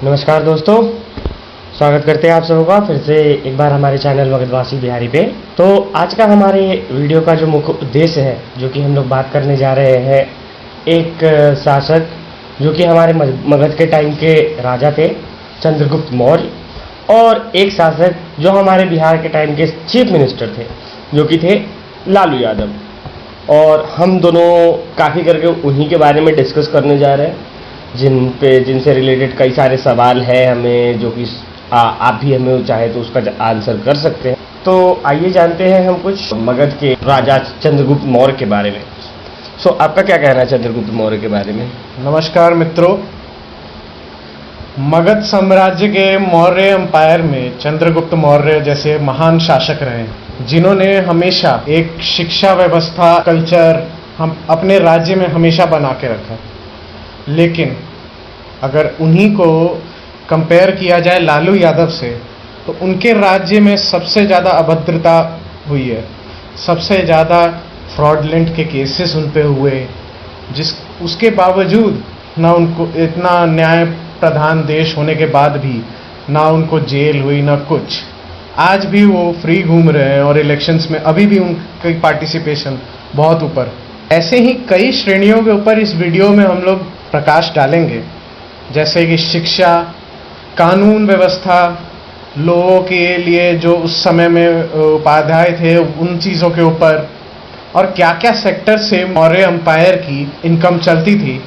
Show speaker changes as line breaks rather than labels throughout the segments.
नमस्कार दोस्तों, स्वागत करते हैं आप सबका फिर से एक बार हमारे चैनल मगधवासी बिहारी पे। तो आज का हमारे वीडियो का जो मुख्य उद्देश्य है, जो कि हम लोग बात करने जा रहे हैं, एक शासक जो कि हमारे मगध के टाइम के राजा थे, चंद्रगुप्त मौर्य, और एक शासक जो हमारे बिहार के टाइम के चीफ मिनिस्टर थे, जो कि थे लालू यादव। और हम दोनों काफ़ी करके उन्हीं के बारे में डिस्कस करने जा रहे हैं, जिनसे रिलेटेड कई सारे सवाल हैं हमें, जो कि आप भी हमें चाहे तो उसका आंसर कर सकते हैं। तो आइए जानते हैं हम कुछ मगध के राजा चंद्रगुप्त मौर्य के बारे में। आपका क्या कहना है चंद्रगुप्त मौर्य के बारे में?
नमस्कार मित्रों, मगध साम्राज्य के मौर्य एम्पायर में चंद्रगुप्त मौर्य जैसे महान शासक रहे, जिन्होंने हमेशा एक शिक्षा व्यवस्था, कल्चर हम अपने राज्य में हमेशा बना के रखा। लेकिन अगर उन्हीं को कंपेयर किया जाए लालू यादव से, तो उनके राज्य में सबसे ज़्यादा अभद्रता हुई है, सबसे ज़्यादा फ्रॉडलेंट के केसेस उन पे हुए, उसके बावजूद ना उनको, इतना न्याय प्रधान देश होने के बाद भी ना उनको जेल हुई ना कुछ। आज भी वो फ्री घूम रहे हैं और इलेक्शंस में अभी भी उनकी पार्टिसिपेशन बहुत ऊपर। ऐसे ही कई श्रेणियों के ऊपर इस वीडियो में हम लोग प्रकाश डालेंगे, जैसे कि शिक्षा, कानून व्यवस्था, लोगों के लिए जो उस समय में उपाध्याय थे उन चीज़ों के ऊपर, और क्या क्या सेक्टर से मौर्य एम्पायर की इनकम चलती थी,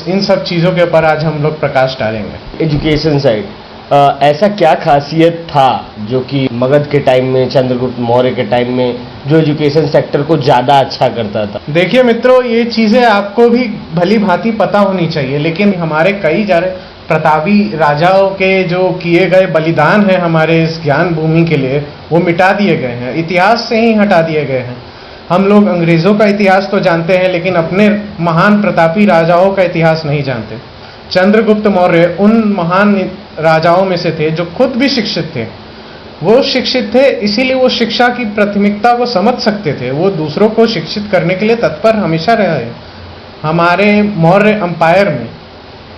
इन सब चीज़ों के ऊपर आज हम लोग प्रकाश डालेंगे।
एजुकेशन साइड, ऐसा क्या खासियत था जो कि मगध के टाइम में, चंद्रगुप्त मौर्य के टाइम में जो एजुकेशन सेक्टर को ज़्यादा अच्छा करता था?
देखिए मित्रों, ये चीज़ें आपको भी भली भांति पता होनी चाहिए, लेकिन हमारे कई सारे प्रतापी राजाओं के जो किए गए बलिदान हैं हमारे इस ज्ञान भूमि के लिए, वो मिटा दिए गए हैं, इतिहास से ही हटा दिए गए हैं। हम लोग अंग्रेज़ों का इतिहास तो जानते हैं, लेकिन अपने महान प्रतापी राजाओं का इतिहास नहीं जानते। चंद्रगुप्त मौर्य उन महान राजाओं में से थे जो खुद भी शिक्षित थे। वो शिक्षित थे, इसीलिए वो शिक्षा की प्राथमिकता को समझ सकते थे। वो दूसरों को शिक्षित करने के लिए तत्पर हमेशा रहे। हमारे मौर्य एम्पायर में,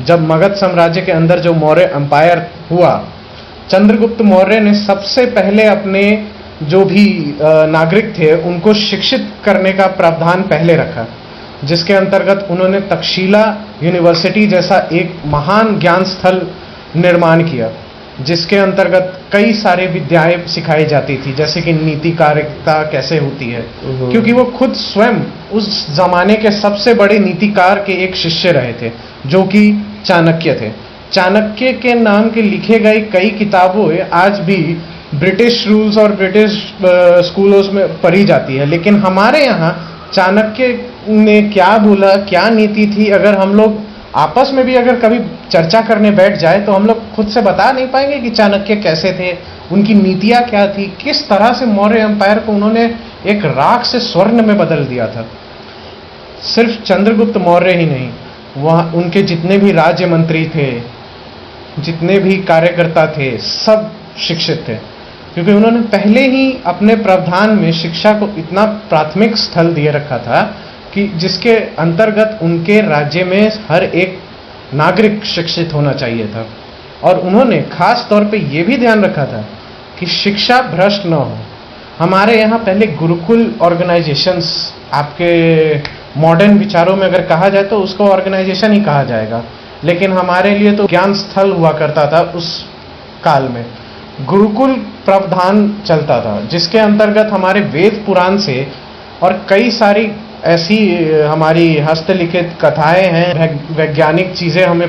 जब मगध साम्राज्य के अंदर जो मौर्य एम्पायर हुआ, चंद्रगुप्त मौर्य ने सबसे पहले अपने जो भी नागरिक थे उनको शिक्षित करने का प्रावधान पहले रखा, जिसके अंतर्गत उन्होंने तक्षशिला यूनिवर्सिटी जैसा एक महान ज्ञान स्थल निर्माण किया, जिसके अंतर्गत कई सारे विद्याएं सिखाई जाती थी, जैसे कि नीतिकारिता कैसे होती है, क्योंकि वो खुद स्वयं उस जमाने के सबसे बड़े नीतिकार के एक शिष्य रहे थे, जो कि चाणक्य थे। चाणक्य के नाम के लिखे गए कई किताबों आज भी ब्रिटिश रूल्स और ब्रिटिश स्कूलों में पढ़ी जाती है, लेकिन हमारे यहाँ चाणक्य ने क्या बोला, क्या नीति थी, अगर हम लोग आपस में भी अगर कभी चर्चा करने बैठ जाए तो हम लोग खुद से बता नहीं पाएंगे कि चाणक्य कैसे थे, उनकी नीतियां क्या थी, किस तरह से मौर्य एम्पायर को उन्होंने एक राख से स्वर्ण में बदल दिया था। सिर्फ चंद्रगुप्त मौर्य ही नहीं, वहाँ उनके जितने भी राज्य मंत्री थे, जितने भी कार्यकर्ता थे, सब शिक्षित थे, क्योंकि उन्होंने पहले ही अपने प्रावधान में शिक्षा को इतना प्राथमिक स्थल दिए रखा था कि जिसके अंतर्गत उनके राज्य में हर एक नागरिक शिक्षित होना चाहिए था। और उन्होंने खास तौर पे ये भी ध्यान रखा था कि शिक्षा भ्रष्ट न हो। हमारे यहाँ पहले गुरुकुल ऑर्गेनाइजेशंस, आपके मॉडर्न विचारों में अगर कहा जाए तो उसको ऑर्गेनाइजेशन ही कहा जाएगा, लेकिन हमारे लिए तो ज्ञान स्थल हुआ करता था। उस काल में गुरुकुल प्रावधान चलता था, जिसके अंतर्गत हमारे वेद पुराण से और कई सारी ऐसी हमारी हस्तलिखित कथाएं हैं, वैज्ञानिक चीज़ें हमें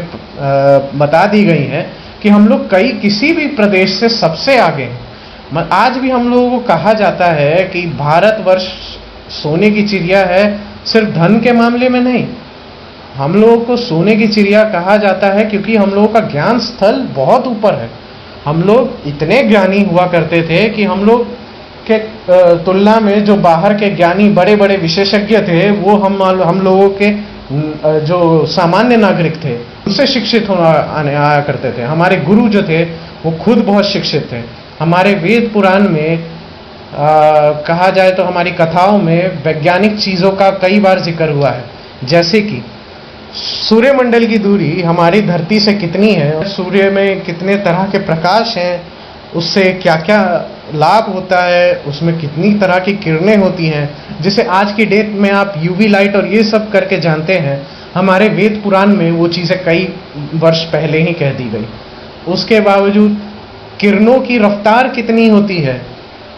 बता दी गई हैं कि हम लोग किसी भी प्रदेश से सबसे आगे हैं। आज भी हम लोगों को कहा जाता है कि भारतवर्ष सोने की चिड़िया है, सिर्फ धन के मामले में नहीं, हम लोगों को सोने की चिड़िया कहा जाता है क्योंकि हम लोगों का ज्ञान स्थल बहुत ऊपर है। हम लोग इतने ज्ञानी हुआ करते थे कि हम लोग के तुलना में जो बाहर के ज्ञानी बड़े बड़े विशेषज्ञ थे, वो हम लोगों के जो सामान्य नागरिक थे उनसे शिक्षित आया करते थे। हमारे गुरु जो थे वो खुद बहुत शिक्षित थे। हमारे वेद पुराण में कहा जाए तो हमारी कथाओं में वैज्ञानिक चीज़ों का कई बार जिक्र हुआ है, जैसे कि सूर्यमंडल की दूरी हमारी धरती से कितनी है, सूर्य में कितने तरह के प्रकाश हैं, उससे क्या क्या लाभ होता है, उसमें कितनी तरह की किरणें होती हैं, जिसे आज की डेट में आप यूवी लाइट और ये सब करके जानते हैं। हमारे वेद पुराण में वो चीज़ें कई वर्ष पहले ही कह दी गई। उसके बावजूद किरणों की रफ्तार कितनी होती है,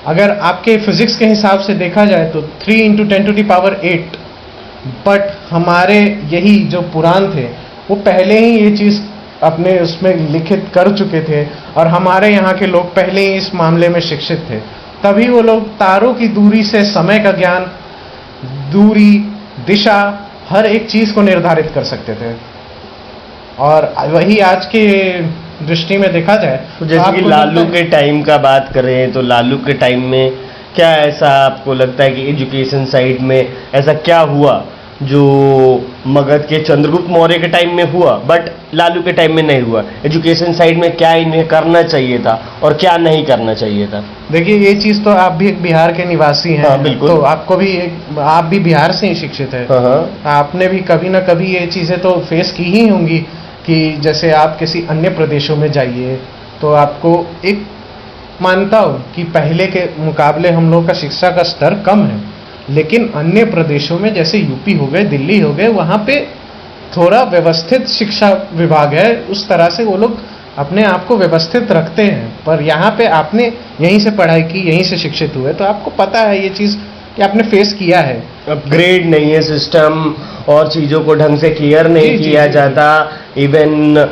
अगर आपके फिजिक्स के हिसाब से देखा जाए तो 3 × 10⁸ बट हमारे यही जो पुराण थे वो पहले ही ये चीज़ अपने उसमें लिखित कर चुके थे, और हमारे यहाँ के लोग पहले ही इस मामले में शिक्षित थे। तभी वो लोग तारों की दूरी से समय का ज्ञान, दूरी, दिशा, हर एक चीज़ को निर्धारित कर सकते थे। और वही आज के दृष्टि में देखा जाए
तो जैसे कि लालू के टाइम का बात करें तो लालू के टाइम में क्या ऐसा आपको लगता है कि एजुकेशन साइड में ऐसा क्या हुआ जो मगध के चंद्रगुप्त मौर्य के टाइम में हुआ बट लालू के टाइम में नहीं हुआ? एजुकेशन साइड में क्या इन्हें करना चाहिए था और क्या नहीं करना चाहिए था?
देखिए, ये चीज़ तो आप भी एक बिहार के निवासी हैं।
हाँ, बिल्कुल।
तो आपको भी आप भी बिहार से ही शिक्षित है। आपने भी कभी ना कभी ये चीज़ें तो फेस की ही होंगी कि जैसे आप किसी अन्य प्रदेशों में जाइए तो आपको एक मानता हो कि पहले के मुकाबले हम लोग का शिक्षा का स्तर कम है, लेकिन अन्य प्रदेशों में जैसे यूपी हो गए, दिल्ली हो गए, वहाँ पे थोड़ा व्यवस्थित शिक्षा विभाग है, उस तरह से वो लोग अपने आप को व्यवस्थित रखते हैं। पर यहाँ पे आपने यहीं से पढ़ाई की, यहीं से शिक्षित हुए, तो आपको पता है ये चीज़ कि आपने फेस किया है।
अपग्रेड नहीं है सिस्टम और चीज़ों को ढंग से क्लियर नहीं किया जाता। इवन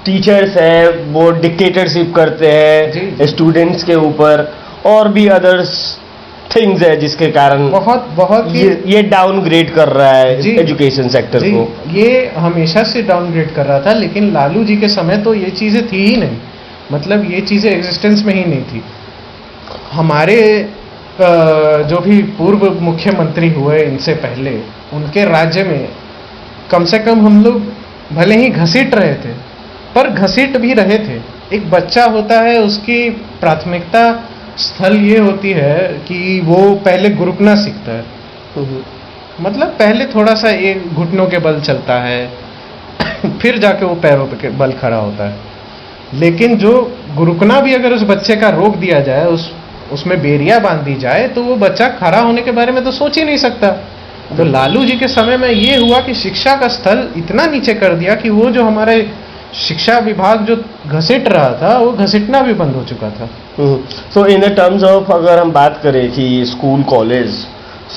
टीचर्स हैं वो डिक्टेटरशिप करते हैं स्टूडेंट्स के ऊपर, और भी अदर्स थिंग्स है जिसके कारण
बहुत
ये डाउनग्रेड कर रहा है एजुकेशन सेक्टर को।
ये हमेशा से डाउनग्रेड कर रहा था, लेकिन लालू जी के समय तो ये चीज़ें थी ही नहीं, मतलब ये चीज़ें एग्जिस्टेंस में ही नहीं थी। हमारे जो भी पूर्व मुख्यमंत्री हुए इनसे पहले, उनके राज्य में कम से कम हम लोग भले ही घसीट रहे थे पर घसीट भी रहे थे। एक बच्चा होता है, उसकी प्राथमिकता स्थल ये होती है कि वो पहले गुरुकना सीखता है। मतलब पहले थोड़ा सा एक घुटनों के बल चलता है फिर जाके वो पैरों पे बल खड़ा होता है। लेकिन जो गुरुकना भी अगर उस बच्चे का रोक दिया जाए, उसमें बेरिया बांध दी जाए, तो वो बच्चा खड़ा होने के बारे में तो सोच ही नहीं सकता। तो लालू जी के समय में ये हुआ कि शिक्षा का स्थल इतना नीचे कर दिया कि वो जो हमारे शिक्षा विभाग जो घसीट रहा था वो घसीटना भी बंद हो चुका था।
सो इन द टर्म्स ऑफ अगर हम बात करें कि स्कूल कॉलेज,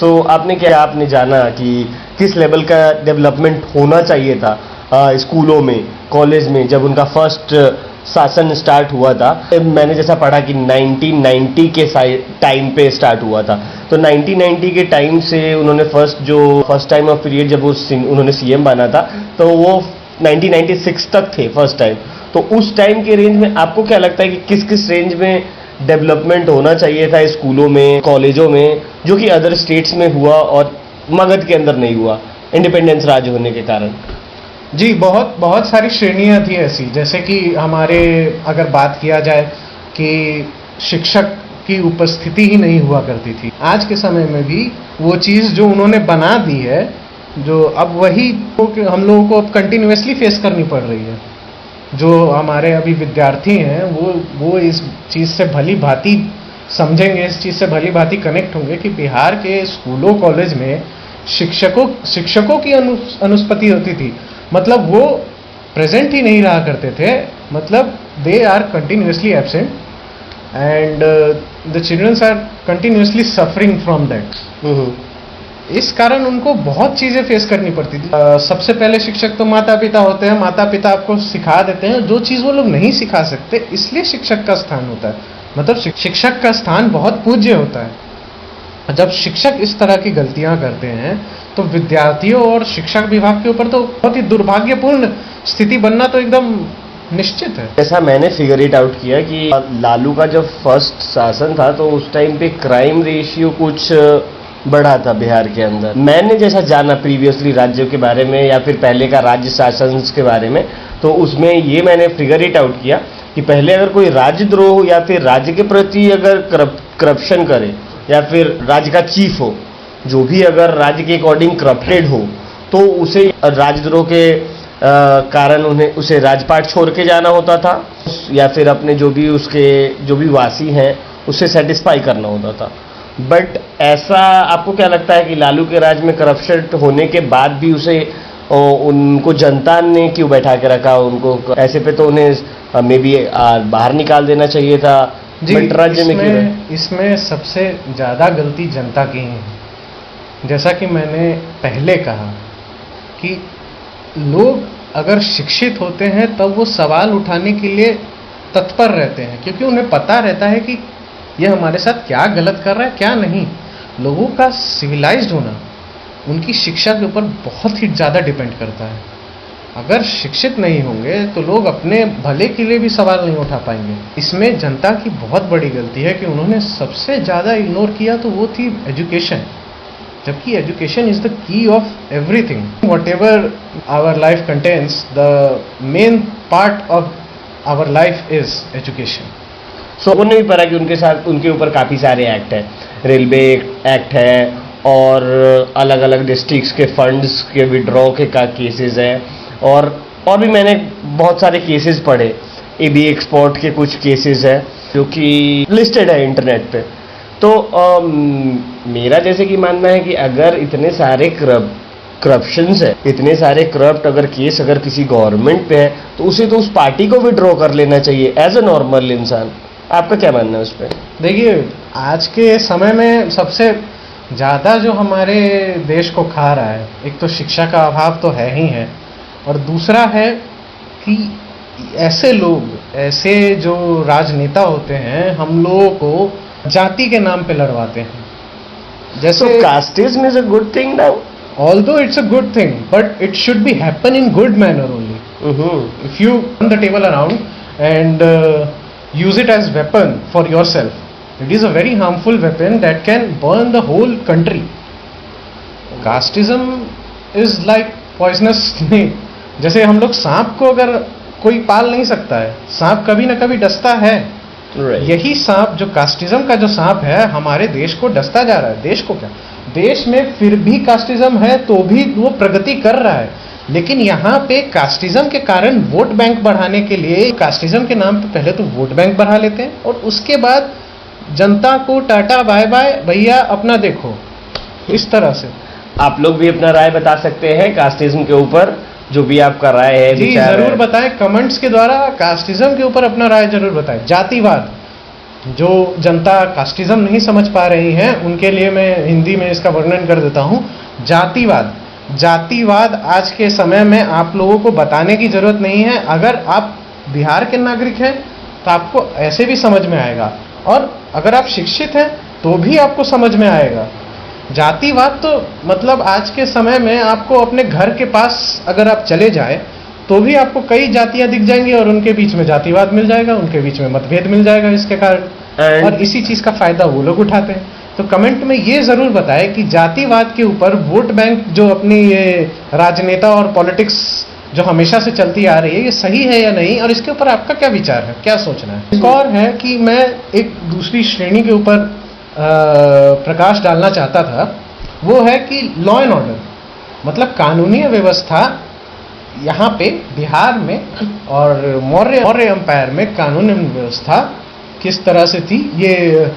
सो आपने जाना कि किस लेवल का डेवलपमेंट होना चाहिए था स्कूलों में, कॉलेज में, जब उनका फर्स्ट शासन स्टार्ट हुआ था? मैंने जैसा पढ़ा कि 1990 के टाइम पे स्टार्ट हुआ था, तो 1990 के टाइम से उन्होंने फर्स्ट टाइम ऑफ पीरियड जब उन्होंने सीएम बना था तो वो 1996 तक थे फर्स्ट टाइम। तो उस टाइम के रेंज में आपको क्या लगता है कि किस किस रेंज में डेवलपमेंट होना चाहिए था स्कूलों में, कॉलेजों में, जो कि अदर स्टेट्स में हुआ और मगध के अंदर नहीं हुआ इंडिपेंडेंस राज्य होने के कारण?
जी, बहुत सारी श्रेणियां थी ऐसी, जैसे कि हमारे अगर बात किया जाए कि शिक्षक की उपस्थिति ही नहीं हुआ करती थी। आज के समय में भी वो चीज़ जो उन्होंने बना दी है, जो अब वही हम लोगों को अब कंटिन्यूसली फेस करनी पड़ रही है। जो हमारे अभी विद्यार्थी हैं वो इस चीज़ से भली भांति समझेंगे, इस चीज़ से भली भांति कनेक्ट होंगे कि बिहार के स्कूलों कॉलेज में शिक्षकों की अनुपस्थिति होती थी। मतलब वो प्रेजेंट ही नहीं रहा करते थे, मतलब they are continuously absent and the childrens are continuously suffering from that. इस कारण उनको बहुत चीज़ें फेस करनी पड़ती थी। सबसे पहले शिक्षक तो माता पिता होते हैं। माता पिता आपको सिखा देते हैं जो चीज़ वो लोग नहीं सिखा सकते, इसलिए शिक्षक का स्थान होता है। मतलब शिक्षक का स्थान बहुत पूज्य होता है। जब शिक्षक इस तरह की गलतियां करते हैं तो विद्यार्थियों और शिक्षक विभाग के ऊपर तो बहुत ही दुर्भाग्यपूर्ण स्थिति बनना तो एकदम निश्चित है।
ऐसा मैंने फिगर इट आउट किया कि लालू का जब फर्स्ट शासन था तो उस टाइम पे क्राइम रेशियो कुछ बढ़ा था बिहार के अंदर। मैंने जैसा जाना प्रीवियसली राज्यों के बारे में या फिर पहले का राज्य शासन के बारे में, तो उसमें ये मैंने फिगर इट आउट किया कि पहले अगर कोई राजद्रोह या फिर राज्य के प्रति अगर करप्शन करे या फिर राज्य का चीफ हो, जो भी अगर राज्य के अकॉर्डिंग करप्टेड हो, तो उसे राजद्रोह के कारण उन्हें उसे राजपाट छोड़ के जाना होता था, या फिर अपने जो भी वासी हैं उसे सेटिस्फाई करना होता था। बट ऐसा आपको क्या लगता है कि लालू के राज में करप्शन होने के बाद भी उसे उनको जनता ने क्यों बैठा के रखा? उनको ऐसे पे तो उन्हें मे बी बाहर निकाल देना चाहिए था।
जी,
बट राज्य में क्यों?
इसमें सबसे ज़्यादा गलती जनता की है। जैसा कि मैंने पहले कहा कि लोग अगर शिक्षित होते हैं तब वो सवाल उठाने के लिए तत्पर रहते हैं, क्योंकि उन्हें पता रहता है कि यह हमारे साथ क्या गलत कर रहा है क्या नहीं। लोगों का सिविलाइज्ड होना उनकी शिक्षा के ऊपर बहुत ही ज़्यादा डिपेंड करता है। अगर शिक्षित नहीं होंगे तो लोग अपने भले के लिए भी सवाल नहीं उठा पाएंगे। इसमें जनता की बहुत बड़ी गलती है कि उन्होंने सबसे ज़्यादा इग्नोर किया, तो वो थी एजुकेशन, जबकि education is the key of everything. Whatever our life contains, the main part of our life is education.
So उन्हें भी पता कि उनके ऊपर काफ़ी सारे एक्ट है, रेलवे एक्ट है और अलग अलग डिस्ट्रिक्ट्स के फंड्स के विड्रॉ के केसेस हैं, और भी मैंने बहुत सारे केसेस पढ़े। एबी एक्सपोर्ट के कुछ केसेस हैं जो कि लिस्टेड है इंटरनेट पे। तो मेरा जैसे कि मानना है कि अगर इतने सारे करप्शंस है, इतने सारे करप्ट अगर केस अगर किसी गवर्नमेंट पे है, तो उसे तो उस पार्टी को विड्रॉ कर लेना चाहिए एज अ नॉर्मल इंसान। आपका क्या मानना है उस पर?
देखिए, आज के समय में सबसे ज़्यादा जो हमारे देश को खा रहा है, एक तो शिक्षा का अभाव तो है ही है, और दूसरा है कि ऐसे लोग, ऐसे जो राजनेता होते हैं, हम लोगों को जाति के नाम पे लड़वाते हैं। जैसे
casteism is a good thing now,
although it's a good thing, but it should be happen in good manner only. If you turn the table around and use it as weapon for yourself, it is a very harmful weapon that can burn the whole country. Casteism is like poisonous snake. जैसे हम लोग सांप को अगर कोई पाल नहीं सकता है, सांप कभी ना कभी डसता है। यही सांप, जो कास्टिज्म का जो सांप है, हमारे देश को डसता जा रहा है। देश को क्या, देश में फिर भी कास्टिज्म है तो भी वो प्रगति कर रहा है, लेकिन यहाँ पे कास्टिज्म के कारण वोट बैंक बढ़ाने के लिए कास्टिज्म के नाम पे पहले तो वोट बैंक बढ़ा लेते हैं, और उसके बाद जनता को टाटा बाय बाय, भैया अपना देखो, इस तरह से।
आप लोग भी अपना राय बता सकते हैं कास्टिज्म के ऊपर, जो भी आपका राय है,
जी जरूर बताएं कमेंट्स के द्वारा। कास्टिज्म के ऊपर अपना राय जरूर बताएं। जातिवाद, जो जनता कास्टिज्म नहीं समझ पा रही है उनके लिए मैं हिंदी में इसका वर्णन कर देता हूँ। जातिवाद आज के समय में आप लोगों को बताने की जरूरत नहीं है। अगर आप बिहार के नागरिक हैं तो आपको ऐसे भी समझ में आएगा, और अगर आप शिक्षित हैं तो भी आपको समझ में आएगा। जातिवाद तो मतलब आज के समय में आपको अपने घर के पास अगर आप चले जाए तो भी आपको कई जातियां दिख जाएंगी, और उनके बीच में जातिवाद मिल जाएगा, उनके बीच में मतभेद मिल जाएगा इसके कारण, और इसी चीज का फायदा वो लोग उठाते हैं। तो कमेंट में ये जरूर बताएं कि जातिवाद के ऊपर वोट बैंक जो अपनी ये राजनेता और पॉलिटिक्स जो हमेशा से चलती आ रही है, ये सही है या नहीं, और इसके ऊपर आपका क्या विचार है, क्या सोचना है। एक और है कि मैं एक दूसरी श्रेणी के ऊपर प्रकाश डालना चाहता था, वो है कि लॉ एंड ऑर्डर, मतलब कानूनी व्यवस्था यहाँ पे बिहार में और मौर्य एम्पायर में कानूनी व्यवस्था किस तरह से थी, ये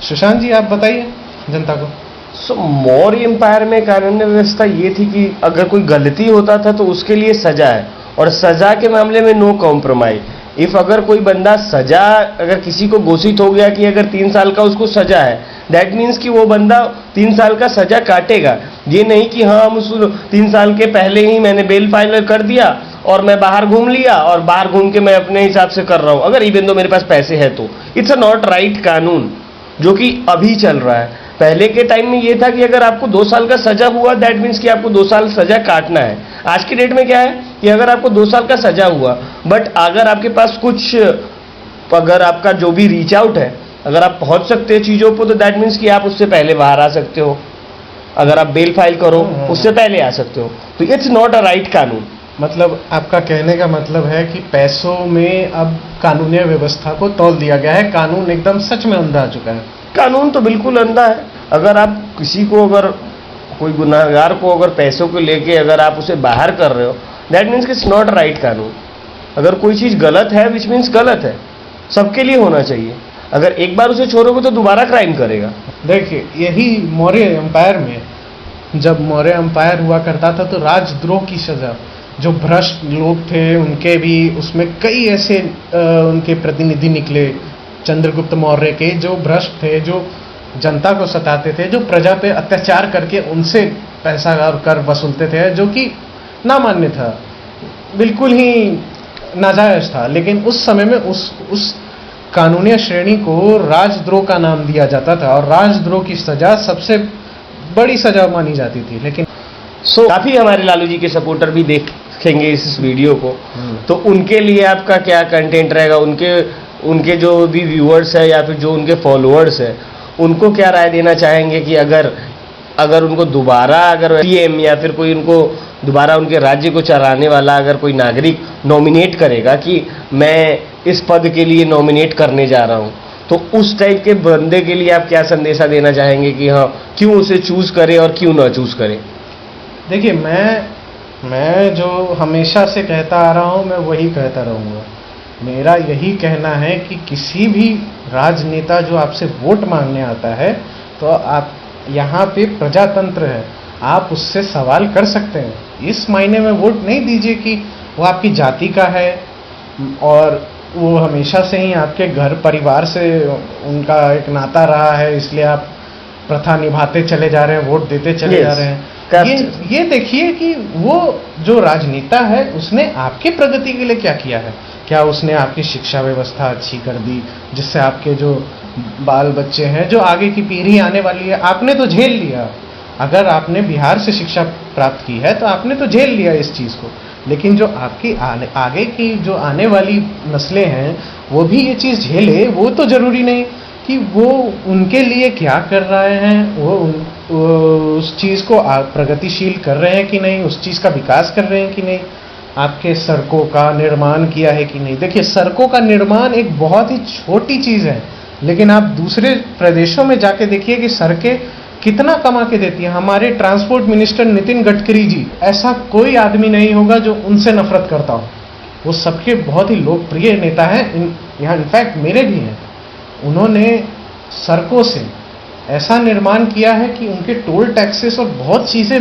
सुशांत जी आप बताइए जनता को।
मौर्य एम्पायर में कानूनी व्यवस्था ये थी कि अगर कोई गलती होता था तो उसके लिए सजा है, और सजा के मामले में नो कॉम्प्रोमाइज। इफ अगर कोई बंदा सजा, अगर किसी को घोषित हो गया कि अगर 3 साल का उसको सजा है, दैट मीन्स कि वो बंदा 3 साल का सजा काटेगा। ये नहीं कि हाँ हम उस 3 साल के पहले ही मैंने बेल फाइल कर दिया और मैं बाहर घूम लिया और बाहर घूम के मैं अपने हिसाब से कर रहा हूँ, अगर इवन दो मेरे पास पैसे है तो। इट्स अ नॉट राइट कानून जो कि अभी चल रहा है। पहले के टाइम में ये था कि अगर आपको 2 साल का सजा हुआ, दैट मीन्स कि आपको 2 साल सजा काटना है। आज की डेट में क्या है कि अगर आपको 2 साल का सजा हुआ, बट अगर आपके पास कुछ, अगर आपका जो भी रीच आउट है, अगर आप पहुंच सकते हैं चीज़ों पर, तो दैट मीन्स कि आप उससे पहले बाहर आ सकते हो। अगर आप बेल फाइल करो उससे पहले आ सकते हो, तो इट्स नॉट अ राइट कानून।
मतलब आपका कहने का मतलब है कि पैसों में अब कानूनी व्यवस्था को तौल दिया गया है, कानून एकदम सच में अंधा आ चुका है।
कानून तो बिल्कुल अंधा है। अगर आप किसी को अगर कोई गुनाहगार को अगर पैसों को लेके अगर आप उसे बाहर कर रहे हो, that means it's not right कानून। अगर कोई चीज़ गलत है विच मीन्स गलत है, सबके लिए होना चाहिए। अगर एक बार उसे छोड़ोगे तो दोबारा क्राइम करेगा।
देखिए, यही मौर्य एम्पायर में, जब मौर्य एम्पायर हुआ करता था तो राजद्रोह की सजा, जो भ्रष्ट लोग थे उनके भी उसमें कई ऐसे उनके प्रतिनिधि निकले चंद्रगुप्त मौर्य के, जो भ्रष्ट थे, जो जनता को सताते थे, जो प्रजा पे अत्याचार करके उनसे पैसा और कर वसूलते थे, जो कि नामान्य था, बिल्कुल ही नाजायज था। लेकिन उस समय में उस कानूनी श्रेणी को राजद्रोह का नाम दिया जाता था और राजद्रोह की सजा सबसे बड़ी सजा मानी जाती थी। लेकिन
काफी हमारे लालू जी के सपोर्टर भी देखेंगे इस वीडियो को, तो उनके लिए आपका क्या कंटेंट रहेगा? उनके जो भी व्यूअर्स है या फिर जो उनके फॉलोअर्स है, उनको क्या राय देना चाहेंगे कि अगर उनको दोबारा अगर पीएम या फिर कोई उनको दोबारा उनके राज्य को चलाने वाला अगर कोई नागरिक नॉमिनेट करेगा कि मैं इस पद के लिए नॉमिनेट करने जा रहा हूं, तो उस टाइप के बंदे के लिए आप क्या संदेशा देना चाहेंगे कि हाँ, क्यों उसे चूज करे और क्यों ना चूज करे?
देखिए, मैं जो हमेशा से कहता आ रहा हूं, मैं वही कहता रहूंगा। मेरा यही कहना है कि किसी भी राजनेता जो आपसे वोट मांगने आता है, तो आप यहाँ पे प्रजातंत्र है, आप उससे सवाल कर सकते हैं। इस मायने में वोट नहीं दीजिए कि वो आपकी जाति का है और वो हमेशा से ही आपके घर परिवार से उनका एक नाता रहा है, इसलिए आप प्रथा निभाते चले जा रहे हैं, वोट देते चले जा रहे हैं। ये देखिए कि वो जो राजनेता है उसने आपकी प्रगति के लिए क्या किया है। क्या उसने आपकी शिक्षा व्यवस्था अच्छी कर दी, जिससे आपके जो बाल बच्चे हैं, जो आगे की पीढ़ी आने वाली है, आपने तो झेल लिया। अगर आपने बिहार से शिक्षा प्राप्त की है तो आपने तो झेल लिया इस चीज़ को, लेकिन जो आपकी आगे की जो आने वाली नस्लें हैं वो भी ये चीज़ झेले। वो तो ज़रूरी नहीं कि वो उनके लिए क्या कर रहे हैं, वो उस चीज़ को प्रगतिशील कर रहे हैं कि नहीं, उस चीज़ का विकास कर रहे हैं कि नहीं, आपके सड़कों का निर्माण किया है कि नहीं। देखिए, सड़कों का निर्माण एक बहुत ही छोटी चीज़ है, लेकिन आप दूसरे प्रदेशों में जाके देखिए कि सड़कें कितना कमा के देती है। हमारे ट्रांसपोर्ट मिनिस्टर नितिन गडकरी जी, ऐसा कोई आदमी नहीं होगा जो उनसे नफरत करता हो। वो सबके बहुत ही लोकप्रिय नेता हैं, यहाँ इनफैक्ट मेरे भी हैं। उन्होंने सड़कों से ऐसा निर्माण किया है कि उनके टोल टैक्सेस और बहुत चीज़ें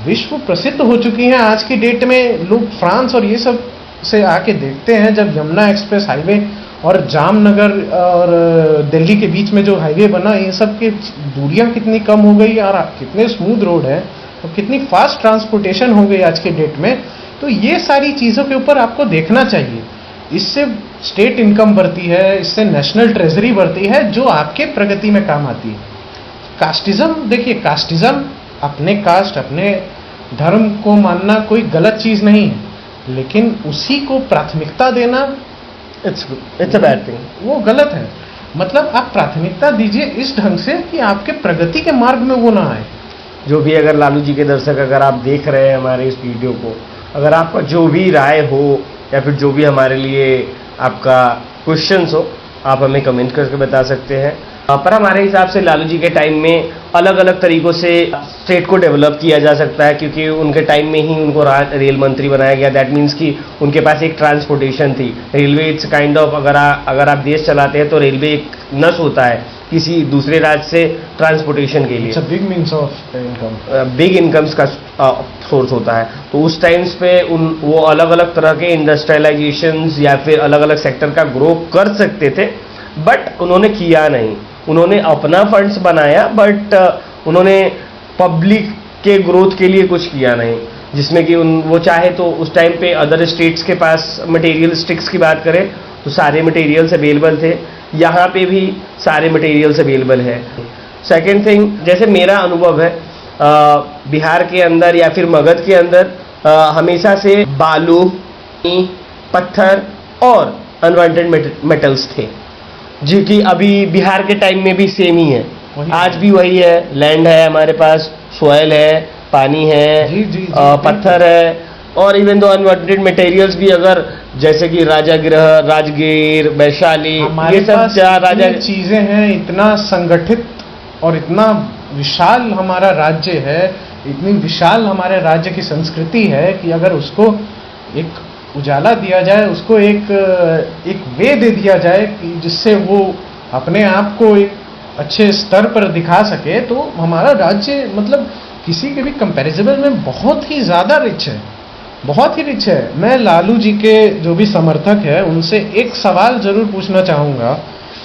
विश्व प्रसिद्ध हो चुकी हैं। आज की डेट में लोग फ्रांस और ये सब से आके देखते हैं, जब यमुना एक्सप्रेस हाईवे और जामनगर और दिल्ली के बीच में जो हाईवे बना, ये सब की दूरियां कितनी कम हो गई और कितने स्मूथ रोड है और कितनी फास्ट ट्रांसपोर्टेशन हो गई आज के डेट में। तो ये सारी चीज़ों के ऊपर आपको देखना चाहिए। इससे स्टेट इनकम बढ़ती है, इससे नेशनल ट्रेजरी बढ़ती है, जो आपके प्रगति में काम आती है। कास्टिज्म, देखिए, कास्टिज्म, अपने कास्ट, अपने धर्म को मानना कोई गलत चीज़ नहीं है, लेकिन उसी को प्राथमिकता देना
इट्स अ बैड थिंग,
वो गलत है। मतलब आप प्राथमिकता दीजिए इस ढंग से कि आपके प्रगति के मार्ग में वो ना आए।
जो भी अगर लालू जी के दर्शक अगर आप देख रहे हैं हमारे इस वीडियो को, अगर आपका जो भी राय हो या फिर जो भी हमारे लिए आपका क्वेश्चंस हो, आप हमें कमेंट करके बता सकते हैं। पर हमारे हिसाब से लालू जी के टाइम में अलग अलग तरीकों से स्टेट को डेवलप किया जा सकता है, क्योंकि उनके टाइम में ही उनको रेल मंत्री बनाया गया। दैट मीन्स कि उनके पास एक ट्रांसपोर्टेशन थी। रेलवे इट्स काइंड ऑफ, अगर आप देश चलाते हैं तो रेलवे एक नस होता है किसी दूसरे राज्य से ट्रांसपोर्टेशन के लिए।
Big means of income,
big incomes का सोर्स होता है। तो उस टाइम्स पे वो अलग अलग तरह के इंडस्ट्रियलाइजेशंस या फिर अलग अलग सेक्टर का ग्रो कर सकते थे, बट उन्होंने किया नहीं। उन्होंने अपना फंड्स बनाया, बट उन्होंने पब्लिक के ग्रोथ के लिए कुछ किया नहीं, जिसमें कि वो चाहे तो उस टाइम पे अदर स्टेट्स के पास मटेरियलिस्टिक्स की बात करें तो सारे मटेरियल्स अवेलेबल थे, यहाँ पे भी सारे मटेरियल्स अवेलेबल है। सेकेंड थिंग, जैसे मेरा अनुभव है बिहार के अंदर या फिर मगध के अंदर हमेशा से बालू, पत्थर और अनवांटेड मेटल्स थे, जो कि अभी बिहार के टाइम में भी सेम ही है, आज भी वही है। लैंड है हमारे पास, सॉइल है, पानी है, पत्थर है, और इवन दो अनवांटेड मटेरियल्स भी, अगर जैसे कि राजागृह, राजगीर, वैशाली, ये सब राजा
चीजें हैं, इतना संगठित और इतना विशाल हमारा राज्य है, इतनी विशाल हमारे राज्य की संस्कृति है कि अगर उसको एक उजाला दिया जाए, उसको एक वे दे दिया जाए कि जिससे वो अपने आप को एक अच्छे स्तर पर दिखा सके, तो हमारा राज्य मतलब किसी के भी कंपैरिजन में बहुत ही ज़्यादा रिच है, बहुत ही रिच है। मैं लालू जी के जो भी समर्थक है उनसे एक सवाल जरूर पूछना चाहूँगा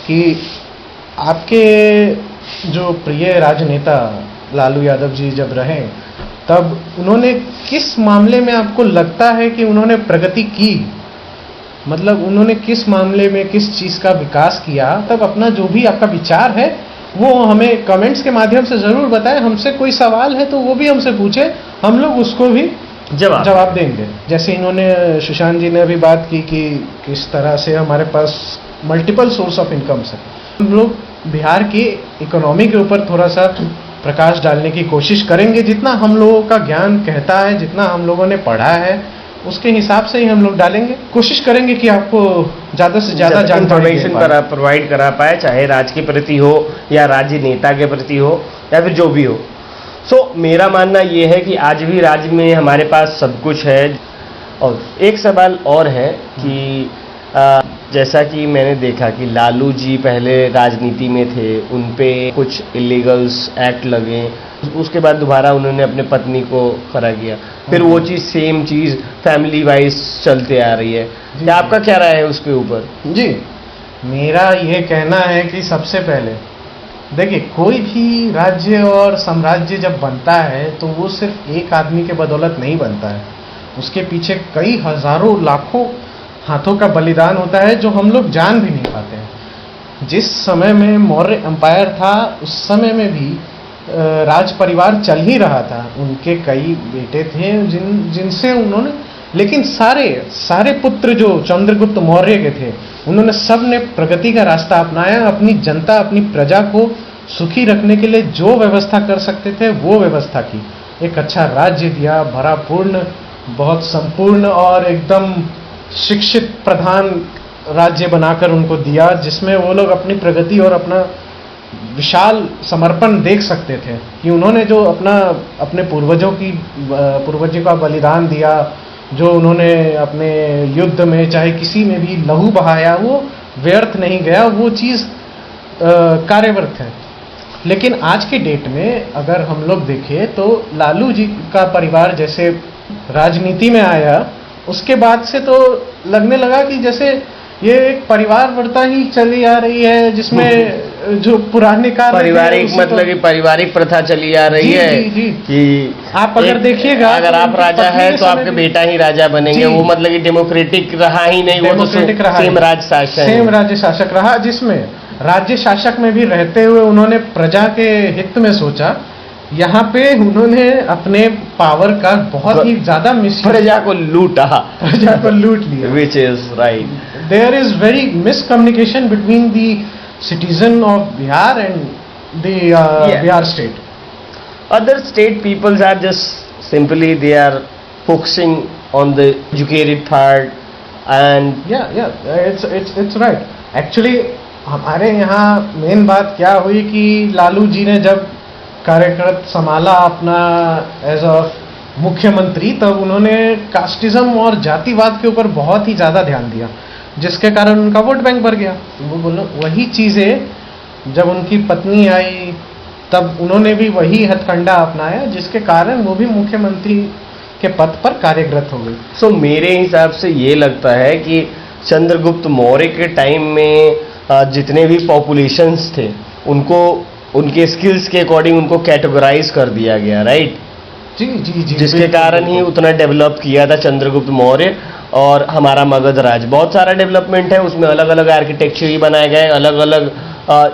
कि आपके जो प्रिय राजनेता लालू यादव जी जब रहे, तब उन्होंने किस मामले में आपको लगता है कि उन्होंने प्रगति की, मतलब उन्होंने किस मामले में किस चीज़ का विकास किया? तब अपना जो भी आपका विचार है वो हमें कमेंट्स के माध्यम से ज़रूर बताएं। हमसे कोई सवाल है तो वो भी हमसे पूछे, हम लोग उसको भी जवाब देंगे। जैसे इन्होंने सुशांत जी ने अभी बात की कि किस तरह से हमारे पास मल्टीपल सोर्स ऑफ इनकम्स है। हम लोग बिहार की इकोनॉमी के ऊपर थोड़ा सा प्रकाश डालने की कोशिश करेंगे, जितना हम लोगों का ज्ञान कहता है, जितना हम लोगों ने पढ़ा है उसके हिसाब से ही हम लोग डालेंगे। कोशिश करेंगे कि आपको ज़्यादा से ज़्यादा
इन्फॉर्मेशन प्रोवाइड करा पाए, चाहे राज्य के प्रति हो या राज्य नेता के प्रति हो या फिर जो भी हो। मेरा मानना ये है कि आज भी राज्य में हमारे पास सब कुछ है। और एक सवाल और है कि जैसा कि मैंने देखा कि लालू जी पहले राजनीति में थे, उन पे कुछ इलीगल्स एक्ट लगे, उसके बाद दोबारा उन्होंने अपने पत्नी को खड़ा किया, फिर वो चीज़ सेम चीज़ फैमिली वाइज चलते आ रही है। क्या आपका क्या राय है उसके ऊपर?
जी, मेरा ये कहना है कि सबसे पहले देखिए, कोई भी राज्य और साम्राज्य जब बनता है तो वो सिर्फ एक आदमी के बदौलत नहीं बनता है, उसके पीछे कई हजारों लाखों हाथों का बलिदान होता है जो हम लोग जान भी नहीं पाते हैं। जिस समय में मौर्य एम्पायर था उस समय में भी राज परिवार चल ही रहा था, उनके कई बेटे थे जिनसे उन्होंने, लेकिन सारे पुत्र जो चंद्रगुप्त मौर्य के थे उन्होंने सब ने प्रगति का रास्ता अपनाया, अपनी जनता अपनी प्रजा को सुखी रखने के लिए जो व्यवस्था कर सकते थे वो व्यवस्था की, एक अच्छा राज्य दिया, भरापूर्ण, बहुत संपूर्ण और एकदम शिक्षित प्रधान राज्य बनाकर उनको दिया, जिसमें वो लोग अपनी प्रगति और अपना विशाल समर्पण देख सकते थे कि उन्होंने जो अपने पूर्वजों का बलिदान दिया, जो उन्होंने अपने युद्ध में चाहे किसी में भी लहू बहाया, वो व्यर्थ नहीं गया, वो चीज़ कार्यवर्त है। लेकिन आज के डेट में अगर हम लोग देखें तो लालू जी का परिवार जैसे राजनीति में आया, उसके बाद से तो लगने लगा कि जैसे ये एक परिवारवार्ता ही चली आ रही है, जिसमें जो पुराने काल
पारिवारिक मतलब कि पारिवारिक प्रथा चली आ रही है कि
आप अगर देखिएगा,
अगर आप राजा है तो आपके बेटा ही राजा बनेंगे, वो मतलब कि डेमोक्रेटिक रहा ही नहीं, वो
डेमोक्रेटिक रहा, सेम राज्य शासक रहा, जिसमें राज्य शासक में भी रहते हुए उन्होंने प्रजा के हित में सोचा। यहाँ पे उन्होंने अपने पावर का बहुत ही ज्यादा
प्रजा को लूट
लिया,
which is right.
There is very miscommunication between the citizen of Bihar and the Bihar state.
Other state peoples are just simply they are focusing on the educated part and
it's right. Actually हमारे यहाँ main बात क्या हुई कि लालू जी ने जब कार्यक्रम संभाला अपना एज अ मुख्यमंत्री, तब उन्होंने कास्टिज्म और जातिवाद के ऊपर बहुत ही ज़्यादा ध्यान दिया, जिसके कारण उनका वोट बैंक बढ़ गया। वो बोलो वही चीज़ें जब उनकी पत्नी आई तब उन्होंने भी वही हथकंडा अपनाया, जिसके कारण वो भी मुख्यमंत्री के पद पर कार्यरत हो गई।
मेरे हिसाब से ये लगता है कि चंद्रगुप्त मौर्य के टाइम में जितने भी पॉपुलेशंस थे उनको उनके स्किल्स के अकॉर्डिंग उनको कैटेगराइज कर दिया गया, राइट?
जी,
जिसके कारण ही उतना डेवलप किया था चंद्रगुप्त मौर्य। और हमारा मगध राज बहुत सारा डेवलपमेंट है, उसमें अलग अलग आर्किटेक्चर ही बनाए गए, अलग अलग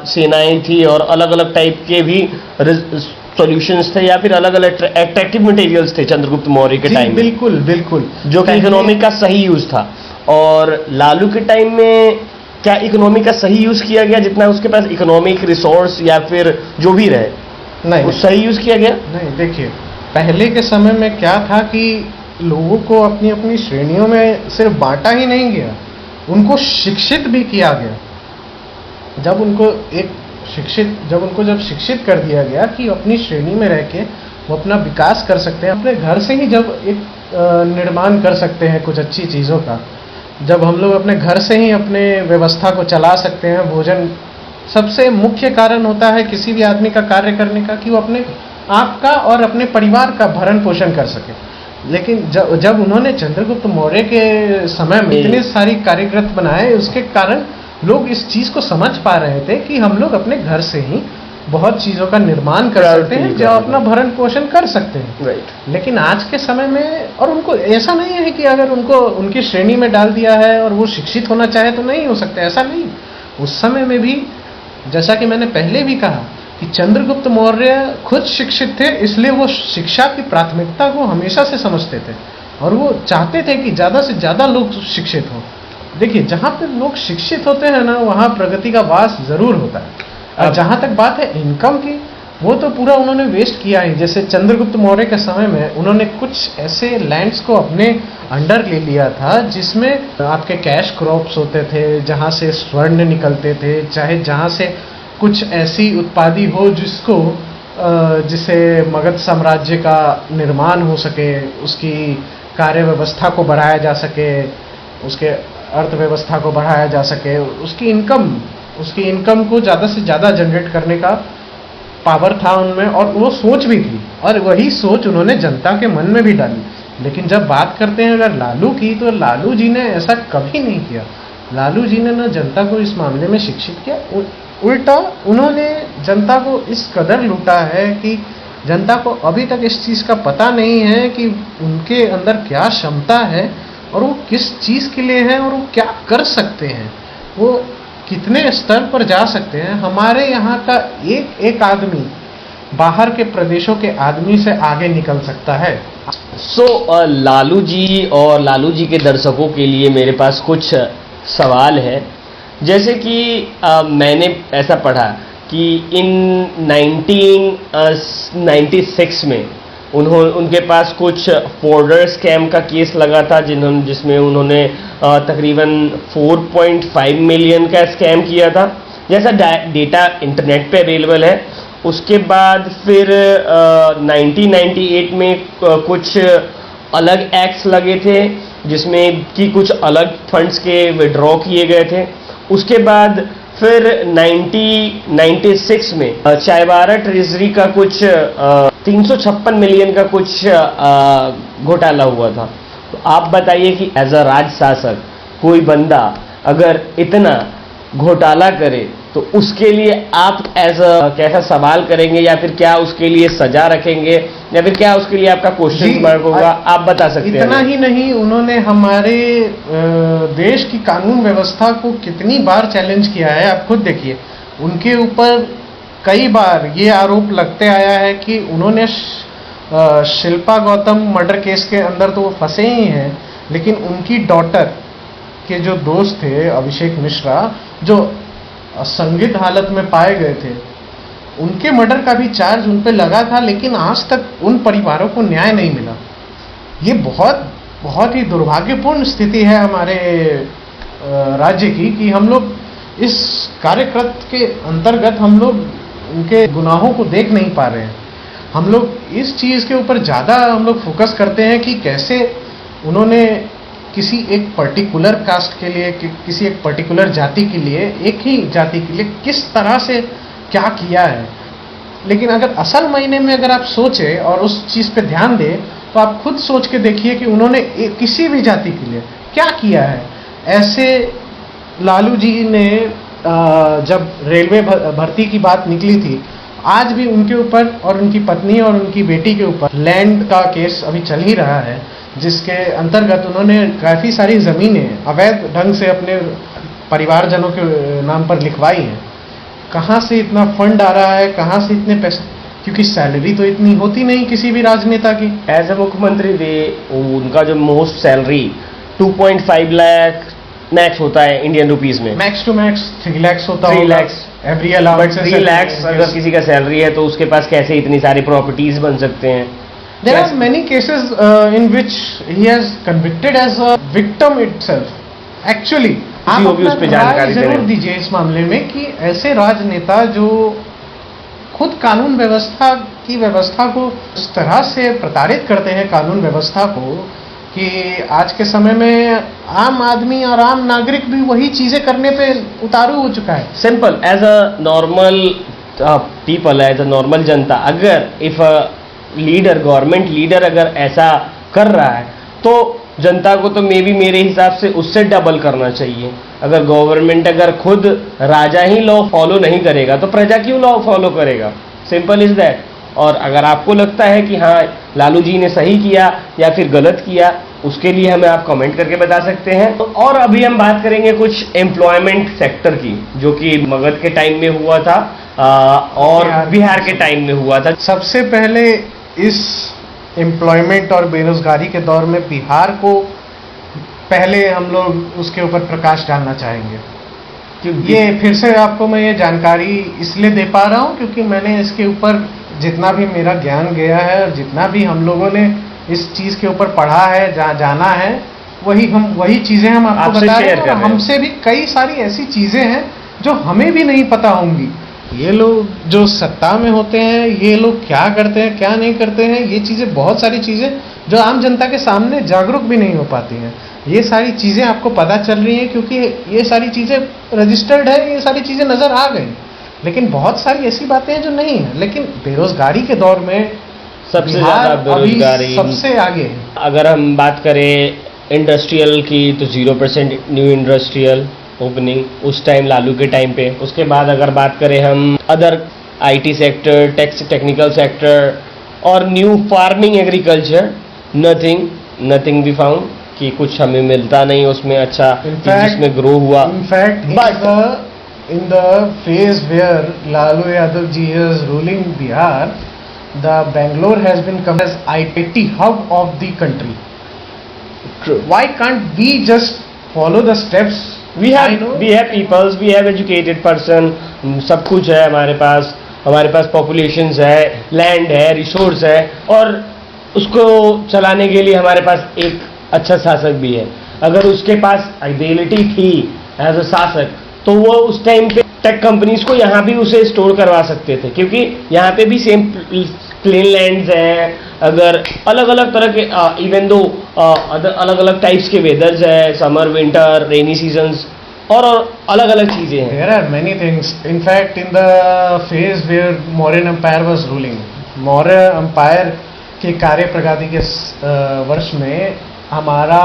सेनाएं थी और अलग अलग टाइप के भी सॉल्यूशंस थे या फिर अलग अलग अट्रैक्टिव मटेरियल्स थे चंद्रगुप्त मौर्य के टाइम में।
बिल्कुल
जो कि इकोनॉमी का सही यूज था। और लालू के टाइम में क्या इकोनॉमी का सही यूज किया गया? जितना उसके पास इकोनॉमिक रिसोर्स या फिर जो भी रहे,
नहीं,
वो सही यूज किया गया?
नहीं। देखिए, पहले के समय में क्या था कि लोगों को अपनी अपनी श्रेणियों में सिर्फ बांटा ही नहीं गया, उनको शिक्षित भी किया गया। जब उनको एक जब शिक्षित कर दिया गया कि अपनी श्रेणी में रह के वो अपना विकास कर सकते हैं, अपने घर से ही जब एक निर्माण कर सकते हैं कुछ अच्छी चीज़ों का, जब हम लोग अपने घर से ही अपने व्यवस्था को चला सकते हैं, भोजन सबसे मुख्य कारण होता है किसी भी आदमी का कार्य करने का कि वो अपने आप का और अपने परिवार का भरण पोषण कर सके। लेकिन जब उन्होंने चंद्रगुप्त मौर्य के समय में इतने सारी कार्यक्रत बनाए, उसके कारण लोग इस चीज़ को समझ पा रहे थे कि हम लोग अपने घर से ही बहुत चीज़ों का निर्माण कर सकते हैं, जो अपना भरण पोषण कर सकते हैं।
राइट।
लेकिन आज के समय में, और उनको ऐसा नहीं है कि अगर उनको उनकी श्रेणी में डाल दिया है और वो शिक्षित होना चाहे तो नहीं हो सकता, ऐसा नहीं। उस समय में भी, जैसा कि मैंने पहले भी कहा कि चंद्रगुप्त मौर्य खुद शिक्षित थे, इसलिए वो शिक्षा की प्राथमिकता को हमेशा से समझते थे और वो चाहते थे कि ज़्यादा से ज़्यादा लोग शिक्षित हों। देखिए, जहाँ पे लोग शिक्षित होते हैं ना, वहाँ प्रगति का वास जरूर होता है। और जहाँ तक बात है इनकम की, वो तो पूरा उन्होंने वेस्ट किया ही। जैसे चंद्रगुप्त मौर्य के समय में उन्होंने कुछ ऐसे लैंड्स को अपने अंडर ले लिया था जिसमें आपके कैश क्रॉप्स होते थे, जहाँ से स्वर्ण निकलते थे, चाहे जहाँ से कुछ ऐसी उत्पादी हो जिससे मगध साम्राज्य का निर्माण हो सके, उसकी कार्य व्यवस्था को बढ़ाया जा सके, उसके अर्थव्यवस्था को बढ़ाया जा सके, उसकी इनकम को ज़्यादा से ज़्यादा जनरेट करने का पावर था उनमें, और वो सोच भी थी, और वही सोच उन्होंने जनता के मन में भी डाली। लेकिन जब बात करते हैं अगर लालू की, तो लालू जी ने ऐसा कभी नहीं किया। लालू जी ने ना जनता को इस मामले में शिक्षित किया, उल्टा उन्होंने जनता को इस कदर लूटा है कि जनता को अभी तक इस चीज़ का पता नहीं है कि उनके अंदर क्या क्षमता है और वो किस चीज़ के लिए है और वो क्या कर सकते हैं, वो कितने स्तर पर जा सकते हैं। हमारे यहाँ का एक आदमी बाहर के प्रदेशों के आदमी से आगे निकल सकता है।
लालू जी और लालू जी के दर्शकों के लिए मेरे पास कुछ सवाल है। जैसे कि मैंने ऐसा पढ़ा कि इन 1996 में उनके पास कुछ फोर्डर स्कैम का केस लगा था, जिसमें उन्होंने तकरीबन 4.5 मिलियन का स्कैम किया था, जैसा डेटा इंटरनेट पे अवेलेबल है। उसके बाद फिर 1998 में कुछ अलग एक्ट्स लगे थे जिसमें कि कुछ अलग फंड्स के विड्रॉ किए गए थे। उसके बाद फिर 1996 में चायबारा ट्रेजरी का कुछ 356 मिलियन का कुछ घोटाला हुआ था। तो आप बताइए कि एज अ राज शासक कोई बंदा अगर इतना घोटाला करे तो उसके लिए आप एज अ कैसा सवाल करेंगे, या फिर क्या उसके लिए सजा रखेंगे, या फिर क्या उसके लिए आपका क्वेश्चन मार्क होगा, आप बता सकते हैं।
इतना ही नहीं, उन्होंने हमारे देश की कानून व्यवस्था को कितनी बार चैलेंज किया है, आप खुद देखिए। उनके ऊपर कई बार ये आरोप लगते आया है कि उन्होंने शिल्पा गौतम मर्डर केस के अंदर तो वो फंसे ही हैं, लेकिन उनकी डॉटर के जो दोस्त थे अभिषेक मिश्रा, जो संदिग्ध हालत में पाए गए थे, उनके मर्डर का भी चार्ज उन पे लगा था, लेकिन आज तक उन परिवारों को न्याय नहीं मिला। ये बहुत ही दुर्भाग्यपूर्ण स्थिति है हमारे राज्य की कि हम लोग इस कार्यक्रत के अंतर्गत हम लोग उनके गुनाहों को देख नहीं पा रहे हैं। हम लोग इस चीज़ के ऊपर ज़्यादा हम लोग फोकस करते हैं कि कैसे उन्होंने किसी एक पर्टिकुलर कास्ट के लिए, किसी एक पर्टिकुलर जाति के लिए, एक ही जाति के लिए किस तरह से क्या किया है। लेकिन अगर असल मायने में अगर आप सोचें और उस चीज़ पे ध्यान दें, तो आप खुद सोच के देखिए कि उन्होंने किसी भी जाति के लिए क्या किया है। ऐसे लालू जी ने जब रेलवे भर्ती की बात निकली थी, आज भी उनके ऊपर और उनकी पत्नी और उनकी बेटी के ऊपर लैंड का केस अभी चल ही रहा है, जिसके अंतर्गत उन्होंने काफ़ी सारी ज़मीनें अवैध ढंग से अपने परिवारजनों के नाम पर लिखवाई हैं। कहाँ से इतना फंड आ रहा है, कहाँ से इतने पैसे, क्योंकि सैलरी तो इतनी होती नहीं किसी भी राजनेता की।
एज अ मुख्यमंत्री उनका जो मोस्ट सैलरी 2.5 लाख मैक्स होता है इंडियन रुपीस में,
मैक्स टू मैक्स 3 लाख होता है,
3 लाख
एवरी अलाउंस।
3 लाख अगर किसी का सैलरी है तो उसके पास कैसे इतनी सारी प्रॉपर्टीज बन सकते हैं।
There are many cases in which he has convicted as a victim itself. Actually,
खुशी होगी उस पर जानकारी
जरूर
देने में।
दीजिए इस मामले में कि ऐसे राजनेता जो खुद कानून व्यवस्था की व्यवस्था को इस तरह से प्रताड़ित करते हैं, कानून व्यवस्था को, कि आज के समय में आम आदमी और आम नागरिक भी वही चीजें करने पे उतारू हो चुका है।
Simple as a normal people, as a normal जनता, अगर इफ लीडर, गवर्नमेंट लीडर अगर ऐसा कर रहा है तो जनता को तो मे बी मेरे हिसाब से उससे डबल करना चाहिए। अगर गवर्नमेंट अगर खुद राजा ही लॉ फॉलो नहीं करेगा तो प्रजा क्यों लॉ फॉलो करेगा? Simple is that. और अगर आपको लगता है कि हाँ लालू जी ने सही किया या फिर गलत किया, उसके लिए हमें आप कमेंट करके बता सकते हैं। और अभी हम बात करेंगे कुछ एम्प्लॉयमेंट सेक्टर की, जो कि मगध के टाइम में हुआ था और बिहार के टाइम में हुआ था।
सबसे पहले इस एम्प्लॉयमेंट और बेरोजगारी के दौर में बिहार को पहले हम लोग उसके ऊपर प्रकाश डालना चाहेंगे। ये फिर से आपको मैं ये जानकारी इसलिए दे पा रहा हूँ क्योंकि मैंने इसके ऊपर जितना भी मेरा ज्ञान गया है और जितना भी हम लोगों ने इस चीज के ऊपर पढ़ा है, जाना है, वही चीजें हम आपको बता रहे हैं। और हमसे भी कई सारी ऐसी चीजें हैं जो हमें भी नहीं पता होंगी। ये लोग जो सत्ता में होते हैं, ये लोग क्या करते हैं, क्या नहीं करते हैं, ये चीजें, बहुत सारी चीजें जो आम जनता के सामने जागरूक भी नहीं हो पाती हैं। ये सारी चीजें आपको पता चल रही हैं क्योंकि ये सारी चीजें रजिस्टर्ड है, ये सारी चीजें नजर आ गई। लेकिन बहुत सारी ऐसी बातें हैं जो नहीं है। लेकिन बेरोजगारी के दौर में
सबसे ज्यादा बेरोजगारी
सबसे आगे है।
अगर हम बात करें इंडस्ट्रियल की तो 0% न्यू इंडस्ट्रियल ओपनिंग उस टाइम लालू के टाइम पे। उसके बाद अगर बात करें हम other IT sector, technical sector और न्यू फार्मिंग एग्रीकल्चर, नथिंग भी फाउंड कि कुछ हमें मिलता नहीं उसमें अच्छा जिसमें ग्रो हुआ।
In fact in the phase where Lalu Yadav ji is ruling Bihar, the Bangalore has been come as IT hub of the country.
True.
Why can't we just follow the steps?
We have peoples, we have educated person, सब कुछ है हमारे पास populations है, land है, resource है और उसको चलाने के लिए हमारे पास एक अच्छा शासक भी है। अगर उसके पास आइडियलिटी थी एज अ शासक तो वो उस टाइम पे टेक कंपनीज को यहाँ भी उसे स्टोर करवा सकते थे, क्योंकि यहाँ पे भी सेम प्लेन लैंड्स हैं। अगर अलग अलग तरह के इवन दो अलग अलग टाइप्स के वेदर्स है, समर, विंटर, रेनी सीजन्स और अलग अलग चीजें हैं।
There are many things. In fact, in the phase where Mauryan Empire was ruling, Maurya umpire के कार्य प्रगति के वर्ष में हमारा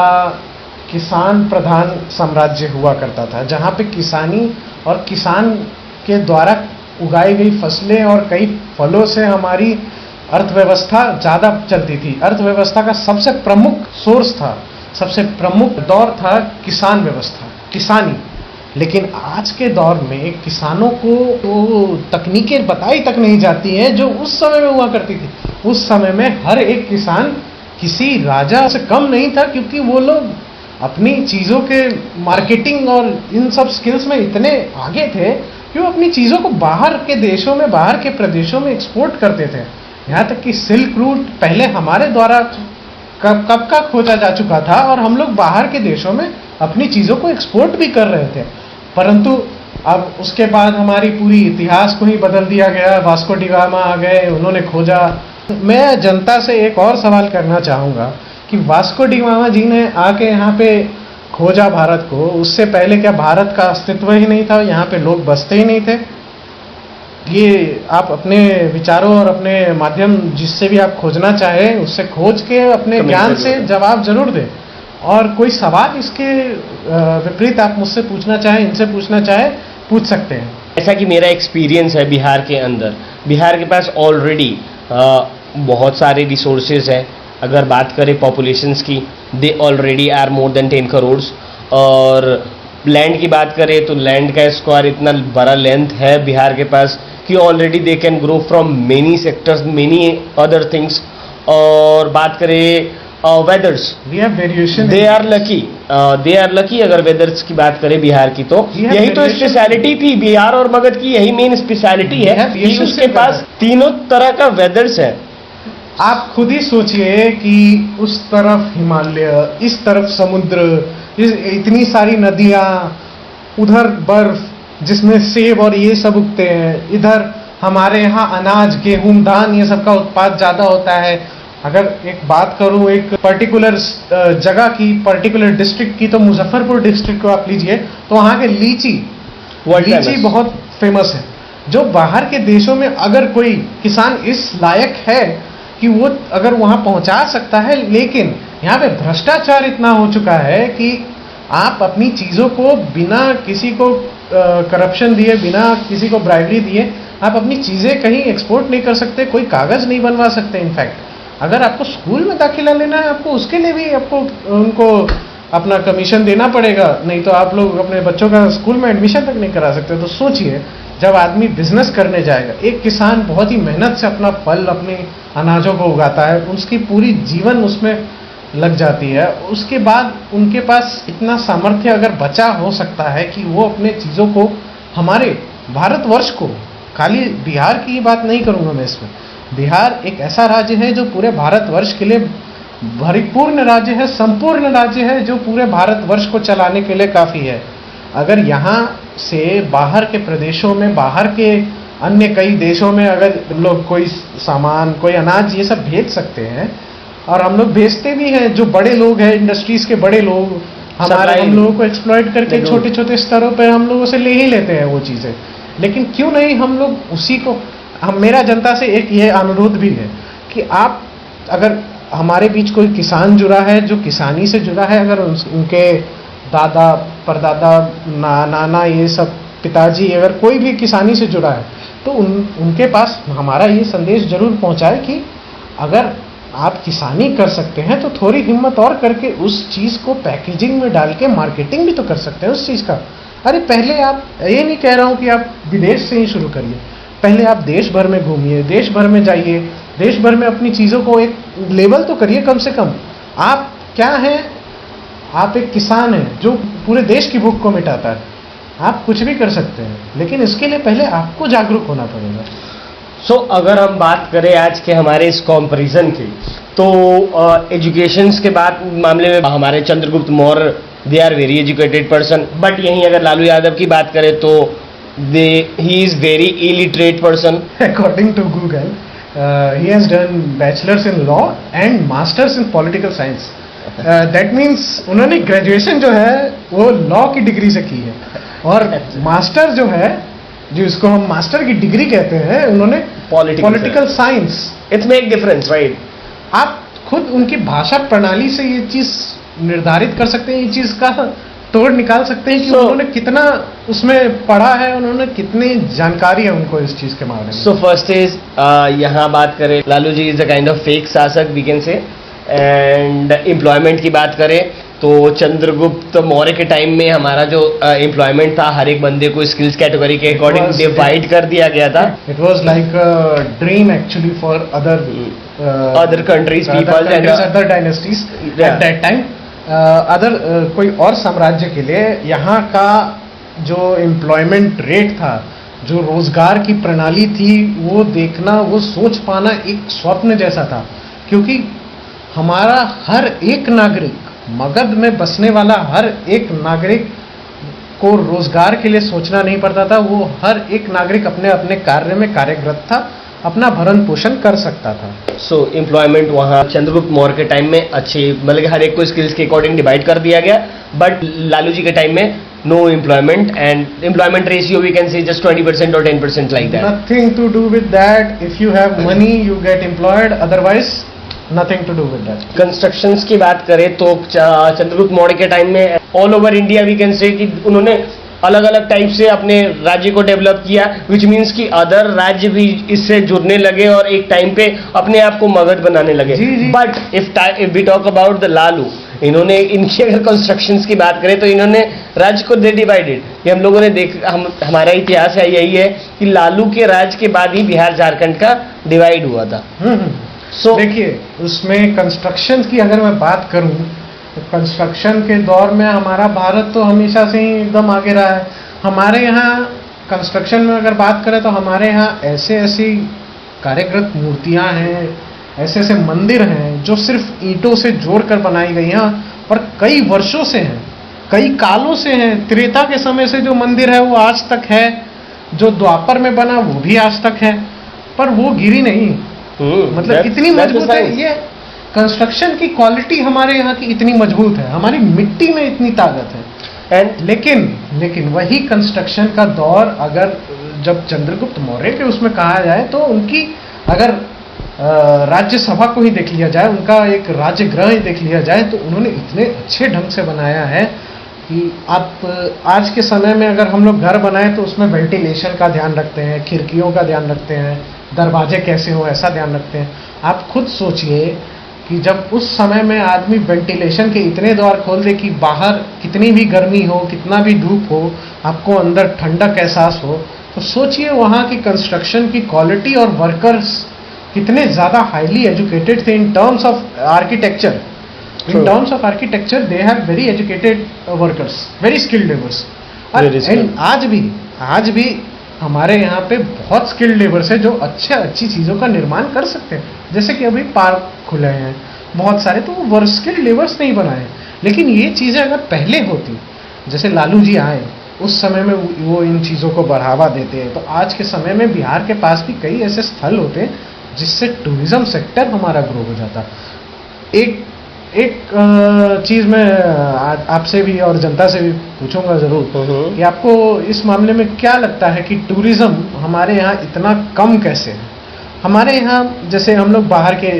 किसान प्रधान साम्राज्य हुआ करता था, जहाँ पे किसानी और किसान के द्वारा उगाई गई फसलें और कई फलों से हमारी अर्थव्यवस्था ज़्यादा चलती थी। अर्थव्यवस्था का सबसे प्रमुख सोर्स था, सबसे प्रमुख दौर था किसान व्यवस्था, किसानी। लेकिन आज के दौर में किसानों को वो तकनीकें बताई तक नहीं जाती हैं जो उस समय में हुआ करती थी। उस समय में हर एक किसान किसी राजा से कम नहीं था, क्योंकि वो लोग अपनी चीज़ों के मार्केटिंग और इन सब स्किल्स में इतने आगे थे कि वो अपनी चीज़ों को बाहर के देशों में, बाहर के प्रदेशों में एक्सपोर्ट करते थे। यहाँ तक कि सिल्क रूट पहले हमारे द्वारा कब का खोजा जा चुका था और हम लोग बाहर के देशों में अपनी चीज़ों को एक्सपोर्ट भी कर रहे थे। परंतु अब उसके बाद हमारी पूरी इतिहास को ही बदल दिया गया। वास्को डी गामा आ गए, उन्होंने खोजा। मैं जनता से एक और सवाल करना चाहूँगा कि वास्को डी गामा जी ने आके यहाँ पे खोजा भारत को, उससे पहले क्या भारत का अस्तित्व ही नहीं था? यहाँ पे लोग बसते ही नहीं थे? ये आप अपने विचारों और अपने माध्यम जिससे भी आप खोजना चाहें उससे खोज के अपने ज्ञान से जवाब जरूर दें। और कोई सवाल इसके विपरीत आप मुझसे पूछना चाहें, इनसे पूछना चाहें, पूछ सकते हैं।
ऐसा कि मेरा एक्सपीरियंस है बिहार के अंदर, बिहार के पास ऑलरेडी बहुत सारे रिसोर्सेज हैं। अगर बात करें पॉपुलेशंस की, they already are more than 10 crore. और लैंड की बात करें तो लैंड का स्क्वायर इतना बड़ा लेंथ है बिहार के पास कि already they can grow from many sectors, many other things. और बात करें weathers,
we have variation,
they are lucky. अगर वेदर्स की बात करें बिहार की तो यही तो स्पेशलिटी थी बिहार और मगध की, यही मेन स्पेशलिटी है कि उसके पास तीनों तरह का वेदर्स है।
आप खुद ही सोचिए कि उस तरफ हिमालय, इस तरफ समुद्र, इतनी सारी नदियाँ उधर बर्फ जिसमें सेब और ये सब उगते हैं, इधर हमारे यहाँ अनाज, गेहूं, धान ये सब का उत्पाद ज्यादा होता है। अगर एक बात करूं एक पर्टिकुलर जगह की, पर्टिकुलर डिस्ट्रिक्ट की, तो मुजफ्फरपुर डिस्ट्रिक्ट को आप लीजिए, तो वहाँ के लीची बहुत फेमस है। जो बाहर के देशों में अगर कोई किसान इस लायक है कि वो अगर वहाँ पहुँचा सकता है, लेकिन यहाँ पे भ्रष्टाचार इतना हो चुका है कि आप अपनी चीज़ों को बिना किसी को करप्शन दिए, बिना किसी को ब्राइबरी दिए आप अपनी चीज़ें कहीं एक्सपोर्ट नहीं कर सकते, कोई कागज़ नहीं बनवा सकते। इनफैक्ट अगर आपको स्कूल में दाखिला लेना है, आपको उसके लिए भी आपको उनको अपना कमीशन देना पड़ेगा, नहीं तो आप लोग अपने बच्चों का स्कूल में एडमिशन तक नहीं करा सकते। तो सोचिए, जब आदमी बिजनेस करने जाएगा, एक किसान बहुत ही मेहनत से अपना फल, अपने अनाजों को उगाता है, उसकी पूरी जीवन उसमें लग जाती है, उसके बाद उनके पास इतना सामर्थ्य अगर बचा हो सकता है कि वो अपने चीज़ों को, हमारे भारतवर्ष को, खाली बिहार की बात नहीं करूँगा मैं इसमें, बिहार एक ऐसा राज्य है जो पूरे भारतवर्ष के लिए परिपूर्ण राज्य है, संपूर्ण राज्य है, जो पूरे भारतवर्ष को चलाने के लिए काफ़ी है। अगर यहाँ से बाहर के प्रदेशों में, बाहर के अन्य कई देशों में अगर लोग कोई सामान, कोई अनाज ये सब भेज सकते हैं, और हम लोग भेजते भी हैं, जो बड़े लोग हैं, इंडस्ट्रीज के बड़े लोग हम लोगों को एक्सप्लॉइट करके छोटे छोटे स्तरों पर हम लोगों से ले ही लेते हैं वो चीज़ें। लेकिन क्यों नहीं हम लोग उसी को, मेरा जनता से एक ये अनुरोध भी है कि आप, अगर हमारे बीच कोई किसान जुड़ा है, जो किसानी से जुड़ा है, अगर उनके दादा, परदादा, नाना, ये सब पिताजी, अगर कोई भी किसानी से जुड़ा है, तो उनके पास हमारा ये संदेश जरूर पहुंचाए कि अगर आप किसानी कर सकते हैं तो थोड़ी हिम्मत और करके उस चीज़ को पैकेजिंग में डाल के मार्केटिंग भी तो कर सकते हैं उस चीज़ का। अरे पहले आप, ये नहीं कह रहा हूँ कि आप विदेश से ही शुरू करिए, पहले आप देश भर में घूमिए, देश भर में जाइए, देश भर में अपनी चीज़ों को एक लेवल तो करिए कम से कम। आप क्या हैं, आप एक किसान हैं जो पूरे देश की भूख को मिटाता है, आप कुछ भी कर सकते हैं, लेकिन इसके लिए पहले आपको जागरूक होना पड़ेगा।
सो अगर हम बात करें आज के हमारे इस कंपैरिजन की, तो एजुकेशंस के बाद मामले में हमारे Chandragupta Maurya, they are very educated person, but यहीं अगर लालू यादव की बात करें तो he is very illiterate person.
According to Google he has done bachelor's in law and master's in political science. That means उन्होंने ग्रेजुएशन जो है वो लॉ की डिग्री से की है, और मास्टर जो है, जो इसको हम मास्टर की डिग्री कहते हैं, उन्होंने political science.
It's make difference, right?
आप खुद उनकी भाषा प्रणाली से ये चीज निर्धारित कर सकते हैं, ये चीज का तोड़ निकाल सकते हैं कि उन्होंने कितना उसमें पढ़ा है, उन्होंने कितनी जानकारी है उनको इस चीज के बारे में।
सो फर्स्ट इज, यहाँ बात करें, Lalu ji is a kind of fake शासक we can say. And employment की बात करें तो चंद्रगुप्त मौर्य के टाइम में हमारा जो एम्प्लॉयमेंट था, हर एक बंदे को स्किल्स कैटेगरी के अकॉर्डिंग डिवाइड कर दिया गया था।
It was like a dream actually for
other countries, people and
other dynasties at that time, other कोई और साम्राज्य के लिए यहाँ का जो एम्प्लॉयमेंट रेट था, जो रोजगार की प्रणाली थी, वो देखना, वो सोच पाना एक स्वप्न जैसा था। क्योंकि हमारा हर एक नागरिक, मगध में बसने वाला हर एक नागरिक को रोजगार के लिए सोचना नहीं पड़ता था, वो हर एक नागरिक अपने अपने कार्य में कार्यरत था, अपना भरण पोषण कर सकता था।
सो एम्प्लॉयमेंट वहाँ चंद्रगुप्त मौर्य के टाइम में अच्छी, मतलब हर एक को स्किल्स के अकॉर्डिंग डिवाइड कर दिया गया, बट लालू जी के टाइम में no employment, and employment ratio we can say just 20% और 10% like that.
Nothing to do with that, if you have money you get employed, otherwise nothing to do with that.
Constructions की बात करें तो चंद्रगुप्त मौर्य के time में all over India we can say कि उन्होंने अलग अलग टाइप से अपने राज्य को डेवलप किया, विच मीन्स कि अदर राज्य भी इससे जुड़ने लगे और एक टाइम पे अपने आप को मगध बनाने लगे। But if we talk about the Lalu, इन्होंने, इनकी अगर कंस्ट्रक्शंस की बात करें तो इन्होंने राज्य को दे डिवाइडेड। ये हम लोगों ने हमारा इतिहास है यही है कि लालू के राज्य के बाद ही बिहार झारखंड का डिवाइड हुआ था।
सो देखिए, उसमें कंस्ट्रक्शन की अगर मैं बात करूं तो कंस्ट्रक्शन के दौर में हमारा भारत तो हमेशा से ही एकदम आगे रहा है। हमारे यहाँ कंस्ट्रक्शन में अगर बात करें तो हमारे यहाँ ऐसे ऐसी कार्यकृत मूर्तियाँ हैं, ऐसे ऐसे मंदिर हैं जो सिर्फ ईंटों से जोड़कर बनाई गई हैं और कई वर्षों से हैं। कई कालों से हैं। त्रेता के समय से जो मंदिर है वो आज तक है, जो द्वापर में बना वो भी आज तक है, पर वो गिरी नहीं। मतलब इतनी मजबूत है ये। कंस्ट्रक्शन की क्वालिटी हमारे यहाँ की इतनी मजबूत है, हमारी मिट्टी में इतनी ताकत है। लेकिन वही कंस्ट्रक्शन का दौर अगर जब चंद्रगुप्त मौर्य के उसमें कहा जाए तो उनकी अगर राज्यसभा को ही देख लिया जाए, उनका एक राज्य गृह ही देख लिया जाए, तो उन्होंने इतने अच्छे ढंग से बनाया है कि आप आज के समय में अगर हम लोग घर बनाएं तो उसमें वेंटिलेशन का ध्यान रखते हैं, खिड़कियों का ध्यान रखते हैं, दरवाजे कैसे हो ऐसा ध्यान रखते हैं। आप खुद सोचिए कि जब उस समय में आदमी वेंटिलेशन के इतने द्वार खोल दे कि बाहर कितनी भी गर्मी हो, कितना भी धूप हो, आपको अंदर ठंडक एहसास हो, तो सोचिए वहाँ की कंस्ट्रक्शन की क्वालिटी और वर्कर्स कितने ज़्यादा हाईली एजुकेटेड थे in terms of architecture. In terms of architecture they have very educated workers, very skilled labours. And आज भी हमारे यहाँ पे बहुत स्किल्ड लेबर्स है जो अच्छी चीज़ों का निर्माण कर सकते हैं। जैसे कि अभी पार्क खुले हैं बहुत सारे, तो वो स्किल्ड लेबर्स नहीं बनाए। लेकिन ये चीज़ें अगर पहले होती, जैसे लालू जी आए उस समय में वो इन चीज़ों को बढ़ावा देते हैं, तो आज के समय में बिहार के पास भी कई ऐसे स्थल होते हैं जिससे टूरिज्म सेक्टर हमारा ग्रो हो जाता। एक चीज़ मैं आपसे भी और जनता से भी पूछूंगा ज़रूर कि आपको इस मामले में क्या लगता है कि टूरिज्म हमारे यहाँ इतना कम कैसे है? हमारे यहाँ जैसे हम लोग बाहर के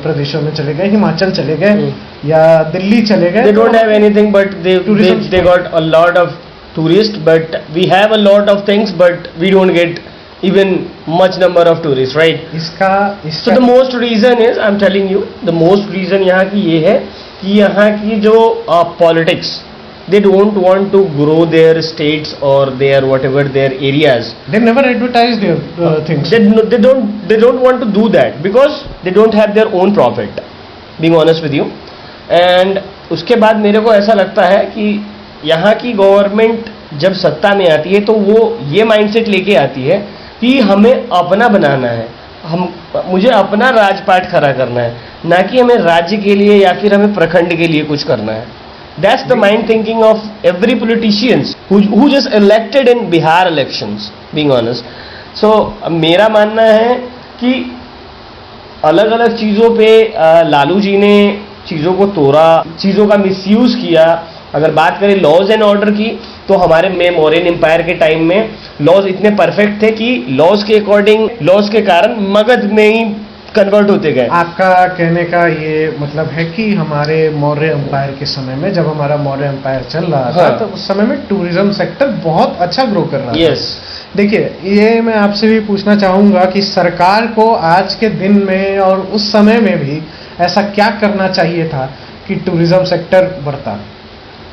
प्रदेशों में चले गए, हिमाचल चले गए या दिल्ली चले गए,
they don't have anything but they got a lot of tourists, but we have a lot of things but we don't get even much number of tourists, right? So the most reason is, I'm telling you, the most reason यहाँ की ये है कि यहाँ की जो politics, they don't want to grow their states or their whatever their areas.
They never advertise their things.
They don't want to do that because they don't have their own profit. Being honest with you, and उसके बाद मेरे को ऐसा लगता है कि यहाँ की गवर्नमेंट जब सत्ता में आती है तो वो ये माइंडसेट लेके आती है कि हमें अपना बनाना है, मुझे अपना राजपाट खड़ा करना है, ना कि हमें राज्य के लिए या फिर हमें प्रखंड के लिए कुछ करना है। That's the mind thinking of every politicians who just elected in Bihar elections, being honest. So मेरा मानना है कि अलग अलग चीज़ों पे लालू जी ने चीज़ों को तोड़ा, चीज़ों का मिसयूज़ किया। अगर बात करें लॉज एंड ऑर्डर की, तो हमारे में मौर्यन एम्पायर के टाइम में लॉज इतने परफेक्ट थे कि लॉज के अकॉर्डिंग, लॉज के कारण मगध में ही कन्वर्ट होते गए।
आपका कहने का ये मतलब है कि हमारे मौर्य एम्पायर के समय में, जब हमारा मौर्य एम्पायर चल रहा था, तो उस समय में टूरिज्म सेक्टर बहुत अच्छा ग्रो कर रहा था। देखिए, ये मैं आपसे भी पूछना चाहूँगा कि सरकार को आज के दिन में और उस समय में भी ऐसा क्या करना चाहिए था कि टूरिज्म सेक्टर बढ़ता?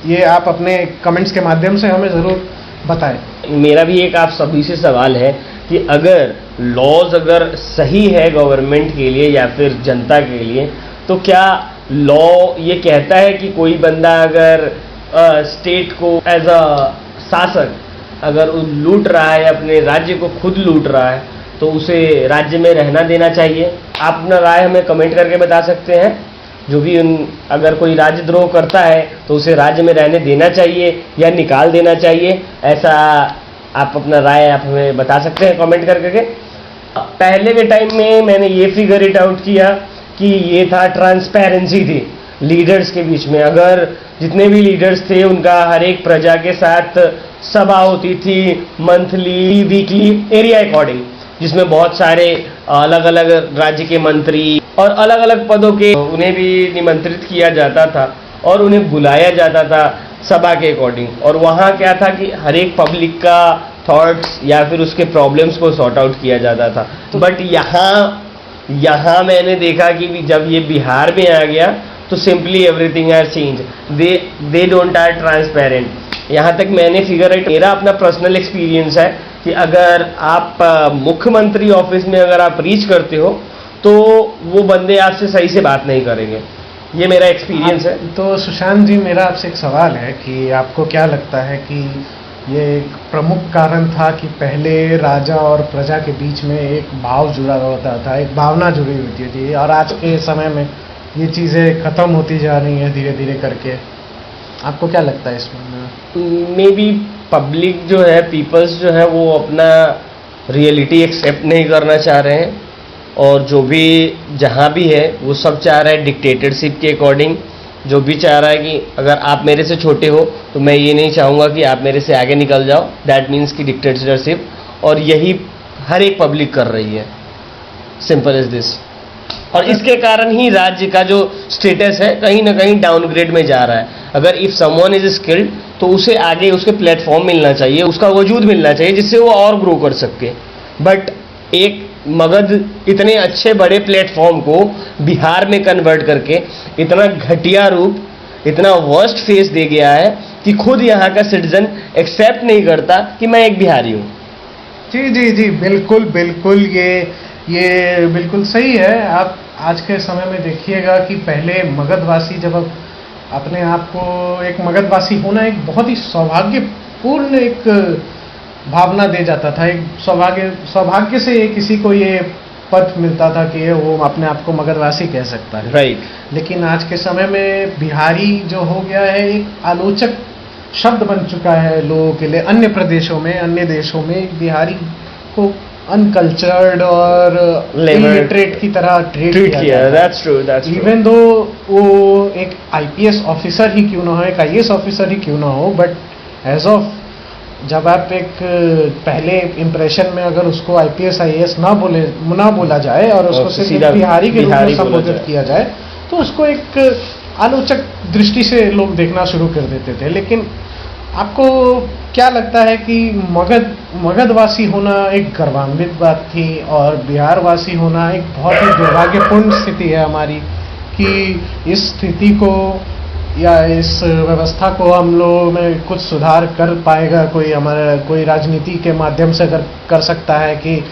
ये आप अपने कमेंट्स के माध्यम से हमें ज़रूर बताएं।
मेरा भी एक आप सभी से सवाल है कि अगर लॉज अगर सही है गवर्नमेंट के लिए या फिर जनता के लिए, तो क्या लॉ ये कहता है कि कोई बंदा अगर स्टेट को एज अ शासक अगर लूट रहा है, अपने राज्य को खुद लूट रहा है, तो उसे राज्य में रहना देना चाहिए? आप अपना राय हमें कमेंट करके बता सकते हैं। जो भी अगर कोई राज्यद्रोह करता है तो उसे राज्य में रहने देना चाहिए या निकाल देना चाहिए, ऐसा आप अपना राय आप हमें बता सकते हैं कमेंट करके। पहले के टाइम में मैंने ये फिगर इट आउट किया कि ये था ट्रांसपेरेंसी थी लीडर्स के बीच में। अगर जितने भी लीडर्स थे उनका हर एक प्रजा के साथ सभा होती थी, मंथली, वीकली, एरिया अकॉर्डिंग, जिसमें बहुत सारे अलग अलग राज्य के मंत्री और अलग अलग पदों के उन्हें भी निमंत्रित किया जाता था और उन्हें बुलाया जाता था सभा के अकॉर्डिंग। और वहाँ क्या था कि हर एक पब्लिक का थॉट्स या फिर उसके प्रॉब्लम्स को सॉर्ट आउट किया जाता था। बट यहाँ मैंने देखा कि जब ये बिहार में आ गया तो simply everything are change, they don't are transparent. यहाँ तक मैंने फिगर आउट, मेरा अपना पर्सनल एक्सपीरियंस है कि अगर आप मुख्यमंत्री ऑफिस में अगर आप रीच करते हो तो वो बंदे आपसे सही से बात नहीं करेंगे। ये मेरा एक्सपीरियंस है।
तो सुशांत जी, मेरा आपसे एक सवाल है कि आपको क्या लगता है कि ये एक प्रमुख कारण था कि पहले राजा और प्रजा के बीच में एक भाव जुड़ा होता था, एक भावना जुड़ी होती थी, और आज के समय में ये चीज़ें ख़त्म होती जा रही हैं धीरे धीरे करके? आपको क्या लगता है इसमें?
मे बी पब्लिक जो है, पीपल्स जो है, वो अपना रियलिटी एक्सेप्ट नहीं करना चाह रहे हैं, और जो भी जहाँ भी है वो सब चाह रहा है डिक्टेटरशिप के अकॉर्डिंग। जो भी चाह रहा है कि अगर आप मेरे से छोटे हो तो मैं ये नहीं चाहूँगा कि आप मेरे से आगे निकल जाओ, दैट मीन्स कि डिक्टेटरशिप। और यही हर एक पब्लिक कर रही है, सिंपल इज दिस। और इसके कारण ही राज्य का जो स्टेटस है कहीं ना कहीं डाउनग्रेड में जा रहा है। अगर इफ समवन इज स्किल्ड तो उसे आगे उसके प्लेटफॉर्म मिलना चाहिए, उसका वजूद मिलना चाहिए, जिससे वो और ग्रो कर सके। बट एक मगध इतने अच्छे बड़े प्लेटफॉर्म को बिहार में कन्वर्ट करके इतना घटिया रूप, इतना वर्स्ट फेस दे गया है कि खुद यहाँ का सिटीजन एक्सेप्ट नहीं करता कि मैं एक बिहारी हूँ।
जी जी जी, बिल्कुल बिल्कुल, ये बिल्कुल सही है। आप आज के समय में देखिएगा कि पहले मगधवासी, जब अपने आप को एक मगधवासी होना एक बहुत ही सौभाग्यपूर्ण एक भावना दे जाता था, एक सौभाग्य से ये किसी को ये पद मिलता था कि वो अपने आप को मगधवासी कह सकता है।
राइट।
लेकिन आज के समय में बिहारी जो हो गया है एक आलोचक शब्द बन चुका है लोगों के लिए। अन्य प्रदेशों में, अन्य देशों में बिहारी को अनकल्चर्ड और इलिटरेट की तरह ट्रीट किया जाता है।
That's true, that's true.
Even though वो एक आईपीएस ऑफिसर ही क्यों ना हो, एक आईएएस ऑफिसर ही क्यों ना हो, बट एज ऑफ जब आप एक पहले इंप्रेशन में अगर उसको आईपीएस आईएएस ना बोला जाए और उसको सिर्फ एक बिहारी के रूप में संबोधित किया जाए तो उसको एक आलोचक दृष्टि से लोग देखना शुरू कर देते थे। लेकिन आपको क्या लगता है कि मगधवासी होना एक गर्वान्वित बात थी और बिहारवासी होना एक बहुत ही दुर्भाग्यपूर्ण स्थिति है हमारी, कि इस स्थिति को या इस व्यवस्था को हम लोग में कुछ सुधार कर पाएगा कोई, हमारा कोई राजनीति के माध्यम से अगर कर सकता है कि,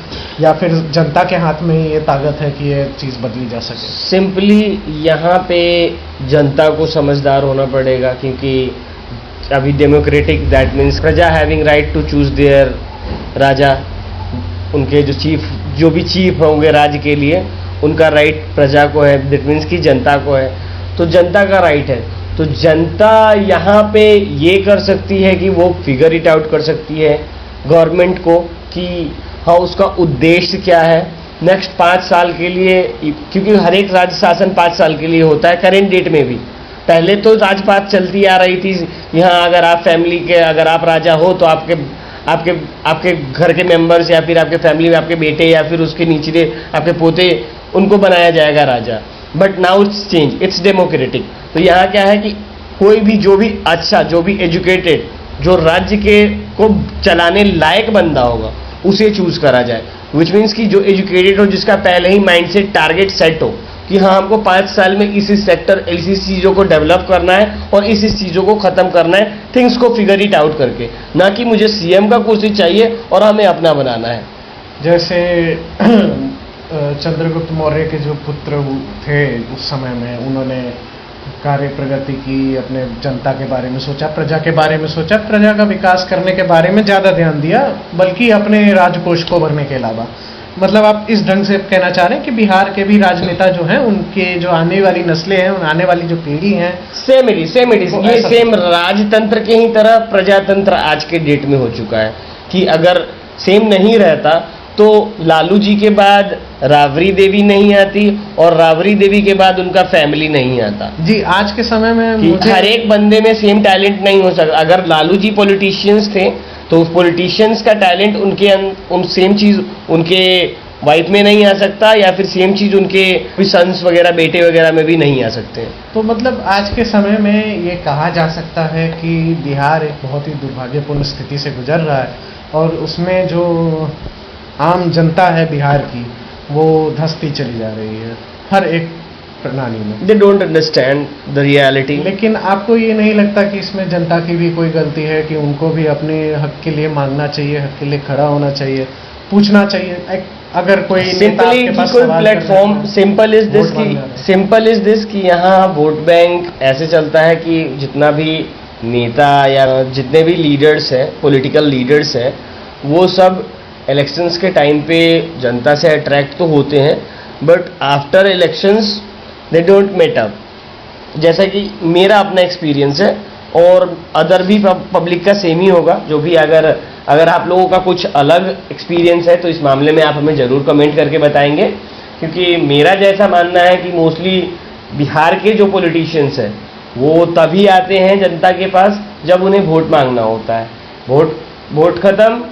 या फिर जनता के हाथ में ही ये ताकत है कि ये चीज़ बदली जा सके?
सिंपली यहाँ पे जनता को समझदार होना पड़ेगा, क्योंकि अभी डेमोक्रेटिक, दैट मीन्स प्रजा having right to choose their राजा। उनके जो भी चीफ होंगे राज्य के लिए, उनका राइट प्रजा को है, दैट मीन्स कि जनता को है। तो जनता का राइट है, तो जनता यहाँ पे ये कर सकती है कि वो फिगर इट आउट कर सकती है गवर्नमेंट को कि हाँ उसका उद्देश्य क्या है नेक्स्ट 5 साल के लिए, क्योंकि हर एक राज्य शासन 5 साल के लिए होता है करेंट डेट में भी। पहले तो राजपाट चलती आ रही थी, यहाँ अगर आप फैमिली के, अगर आप राजा हो तो आपके घर के मेंबर्स या फिर आपके फैमिली में आपके बेटे या फिर उसके नीचे आपके पोते, उनको बनाया जाएगा राजा। But now it's change, it's democratic. तो यहाँ क्या है कि कोई भी जो भी अच्छा, जो भी एजुकेटेड, जो राज्य के को चलाने लायक बंदा होगा उसे चूज करा जाए। विच मीन्स कि जो एजुकेटेड हो, जिसका पहले ही माइंडसेट टारगेट सेट हो कि हाँ हमको 5 साल में इस सेक्टर, इस चीज़ों को डेवलप करना है और इस चीज़ों को ख़त्म करना है, थिंग्स को फिगर इट आउट करके, ना कि मुझे सीएम का कुर्सी चाहिए और हमें अपना बनाना है।
जैसे चंद्रगुप्त मौर्य के जो पुत्र थे उस समय में, उन्होंने कार्य प्रगति की, अपने जनता के बारे में सोचा, प्रजा के बारे में सोचा, प्रजा का विकास करने के बारे में ज़्यादा ध्यान दिया, बल्कि अपने राजकोष को भरने के अलावा। मतलब आप इस ढंग से कहना चाह रहे हैं कि बिहार के भी राजनेता जो हैं, उनके जो आने वाली नस्लें हैं, आने वाली जो पीढ़ी है, सेम इट इज ये सेम राजतंत्र के ही तरह प्रजातंत्र आज के डेट में हो चुका है। कि अगर सेम नहीं रहता तो लालू जी के बाद राबड़ी देवी नहीं आती और राबड़ी देवी के बाद उनका फैमिली नहीं आता। जी, आज के समय में
हर एक बंदे में सेम टैलेंट नहीं हो सकता। अगर लालू जी पॉलिटिशियंस थे तो उस पॉलिटिशियंस का टैलेंट उन सेम चीज उनके वाइफ में नहीं आ सकता, या फिर सेम चीज उनके सन्स वगैरह, बेटे वगैरह में भी नहीं आ सकते।
तो मतलब आज के समय में ये कहा जा सकता है कि बिहार एक बहुत ही दुर्भाग्यपूर्ण स्थिति से गुजर रहा है और उसमें जो आम जनता है बिहार की, वो धंसती चली जा रही है हर एक प्रणाली में।
They don't understand the reality.
लेकिन आपको ये नहीं लगता कि इसमें जनता की भी कोई गलती है, कि उनको भी अपने हक के लिए मांगना चाहिए, हक के लिए खड़ा होना चाहिए, पूछना चाहिए? अगर कोई
प्लेटफॉर्म सिंपल इज दिस कि यहाँ वोट बैंक ऐसे चलता है कि जितना भी नेता या जितने भी लीडर्स हैं, पॉलिटिकल लीडर्स हैं, वो सब इलेक्शंस के टाइम पे जनता से अट्रैक्ट तो होते हैं, but after elections they don't met up. जैसा कि मेरा अपना एक्सपीरियंस है और अदर भी पब्लिक का सेम ही होगा। जो भी अगर आप लोगों का कुछ अलग एक्सपीरियंस है तो इस मामले में आप हमें ज़रूर कमेंट करके बताएंगे, क्योंकि मेरा जैसा मानना है कि मोस्टली बिहार के जो पॉलिटिशियंस हैं वो तभी आते हैं जनता के पास जब उन्हें वोट मांगना होता है। वोट खत्म,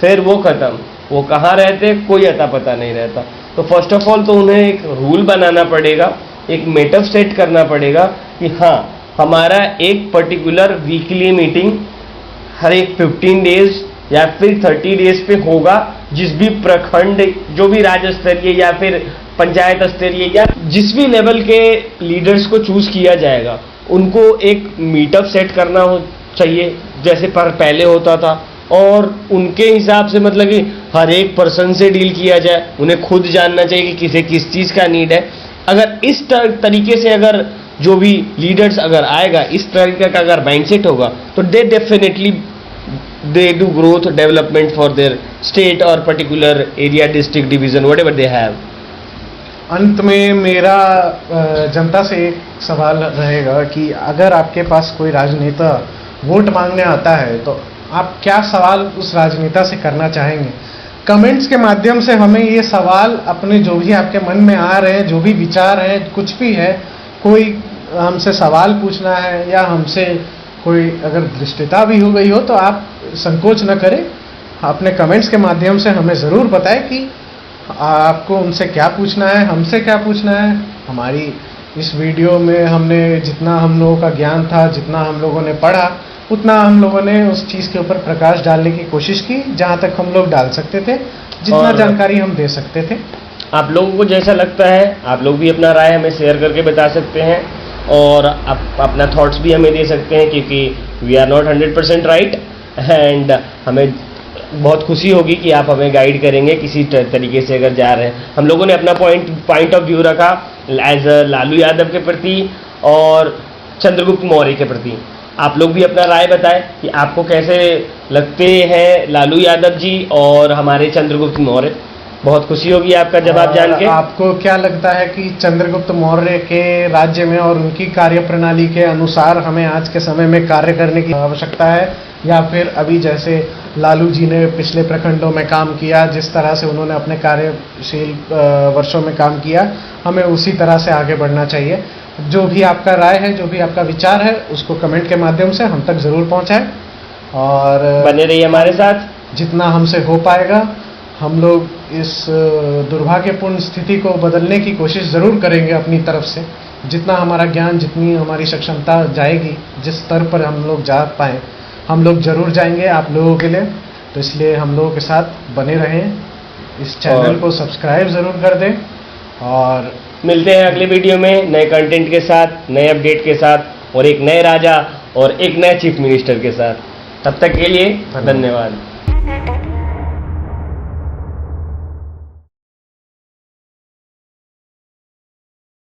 फिर वो खत्म, वो कहाँ रहते कोई अता पता नहीं रहता। तो फर्स्ट ऑफ ऑल तो उन्हें एक रूल बनाना पड़ेगा, एक मेटअप सेट करना पड़ेगा कि हाँ, हमारा एक पर्टिकुलर वीकली मीटिंग हर एक 15 डेज या फिर 30 डेज पे होगा, जिस भी प्रखंड, जो भी राज्य स्तरीय या फिर पंचायत स्तरीय या जिस भी लेवल के लीडर्स को चूज किया जाएगा उनको एक मीटअप सेट करना हो चाहिए, जैसे पहले होता था। और उनके हिसाब से मतलब कि हर एक पर्सन से डील किया जाए, उन्हें खुद जानना चाहिए कि किसे किस चीज़ का नीड है। अगर इस तरीके से अगर जो भी लीडर्स अगर आएगा, इस तरीके का अगर माइंडसेट होगा, तो they definitely they do growth development for their state और particular area, district, division, whatever they have.
अंत में मेरा जनता से एक सवाल रहेगा कि अगर आपके पास कोई राजनेता वोट मांगने आता है तो आप क्या सवाल उस राजनेता से करना चाहेंगे? कमेंट्स के माध्यम से हमें ये सवाल अपने जो भी आपके मन में आ रहे हैं, जो भी विचार हैं, कुछ भी है, कोई हमसे सवाल पूछना है या हमसे कोई अगर दृष्टता भी हो गई हो तो आप संकोच न करें, अपने कमेंट्स के माध्यम से हमें ज़रूर बताएं कि आपको उनसे क्या पूछना है, हमसे क्या पूछना है। हमारी इस वीडियो में हमने जितना हम लोगों का ज्ञान था, जितना हम लोगों ने पढ़ा, उतना हम लोगों ने उस चीज़ के ऊपर प्रकाश डालने की कोशिश की, जहाँ तक हम लोग डाल सकते थे, जितना जानकारी हम दे सकते थे।
आप लोगों को जैसा लगता है आप लोग भी अपना राय हमें शेयर करके बता सकते हैं और आप अपना थॉट्स भी हमें दे सकते हैं, क्योंकि we are not 100% right and हमें बहुत खुशी होगी कि आप हमें गाइड करेंगे किसी तरीके से अगर जा रहे हैं। हम लोगों ने अपना पॉइंट ऑफ व्यू रखा एज लालू यादव के प्रति और चंद्रगुप्त मौर्य के प्रति। आप लोग भी अपना राय बताएं कि आपको कैसे लगते हैं लालू यादव जी और हमारे चंद्रगुप्त मौर्य। बहुत खुशी होगी आपका जवाब जान के।
आपको क्या लगता है कि चंद्रगुप्त मौर्य के राज्य में और उनकी कार्य प्रणाली के अनुसार हमें आज के समय में कार्य करने की आवश्यकता है, या फिर अभी जैसे लालू जी ने पिछले प्रखंडों में काम किया, जिस तरह से उन्होंने अपने कार्यशील वर्षों में काम किया, हमें उसी तरह से आगे बढ़ना चाहिए? जो भी आपका राय है, जो भी आपका विचार है, उसको कमेंट के माध्यम से हम तक ज़रूर पहुंचाएं और
बने रहिए हमारे साथ।
जितना हमसे हो पाएगा हम लोग इस दुर्भाग्यपूर्ण स्थिति को बदलने की कोशिश ज़रूर करेंगे अपनी तरफ से। जितना हमारा ज्ञान, जितनी हमारी सक्षमता जाएगी, जिस स्तर पर हम लोग जा पाएँ, हम लोग ज़रूर जाएंगे आप लोगों के लिए। तो इसलिए हम लोगों के साथ बने रहें, इस चैनल को सब्सक्राइब ज़रूर कर दें और
मिलते हैं अगले वीडियो में नए कंटेंट के साथ, नए अपडेट के साथ और एक नए राजा और एक नए चीफ मिनिस्टर के साथ। तब तक के लिए धन्यवाद।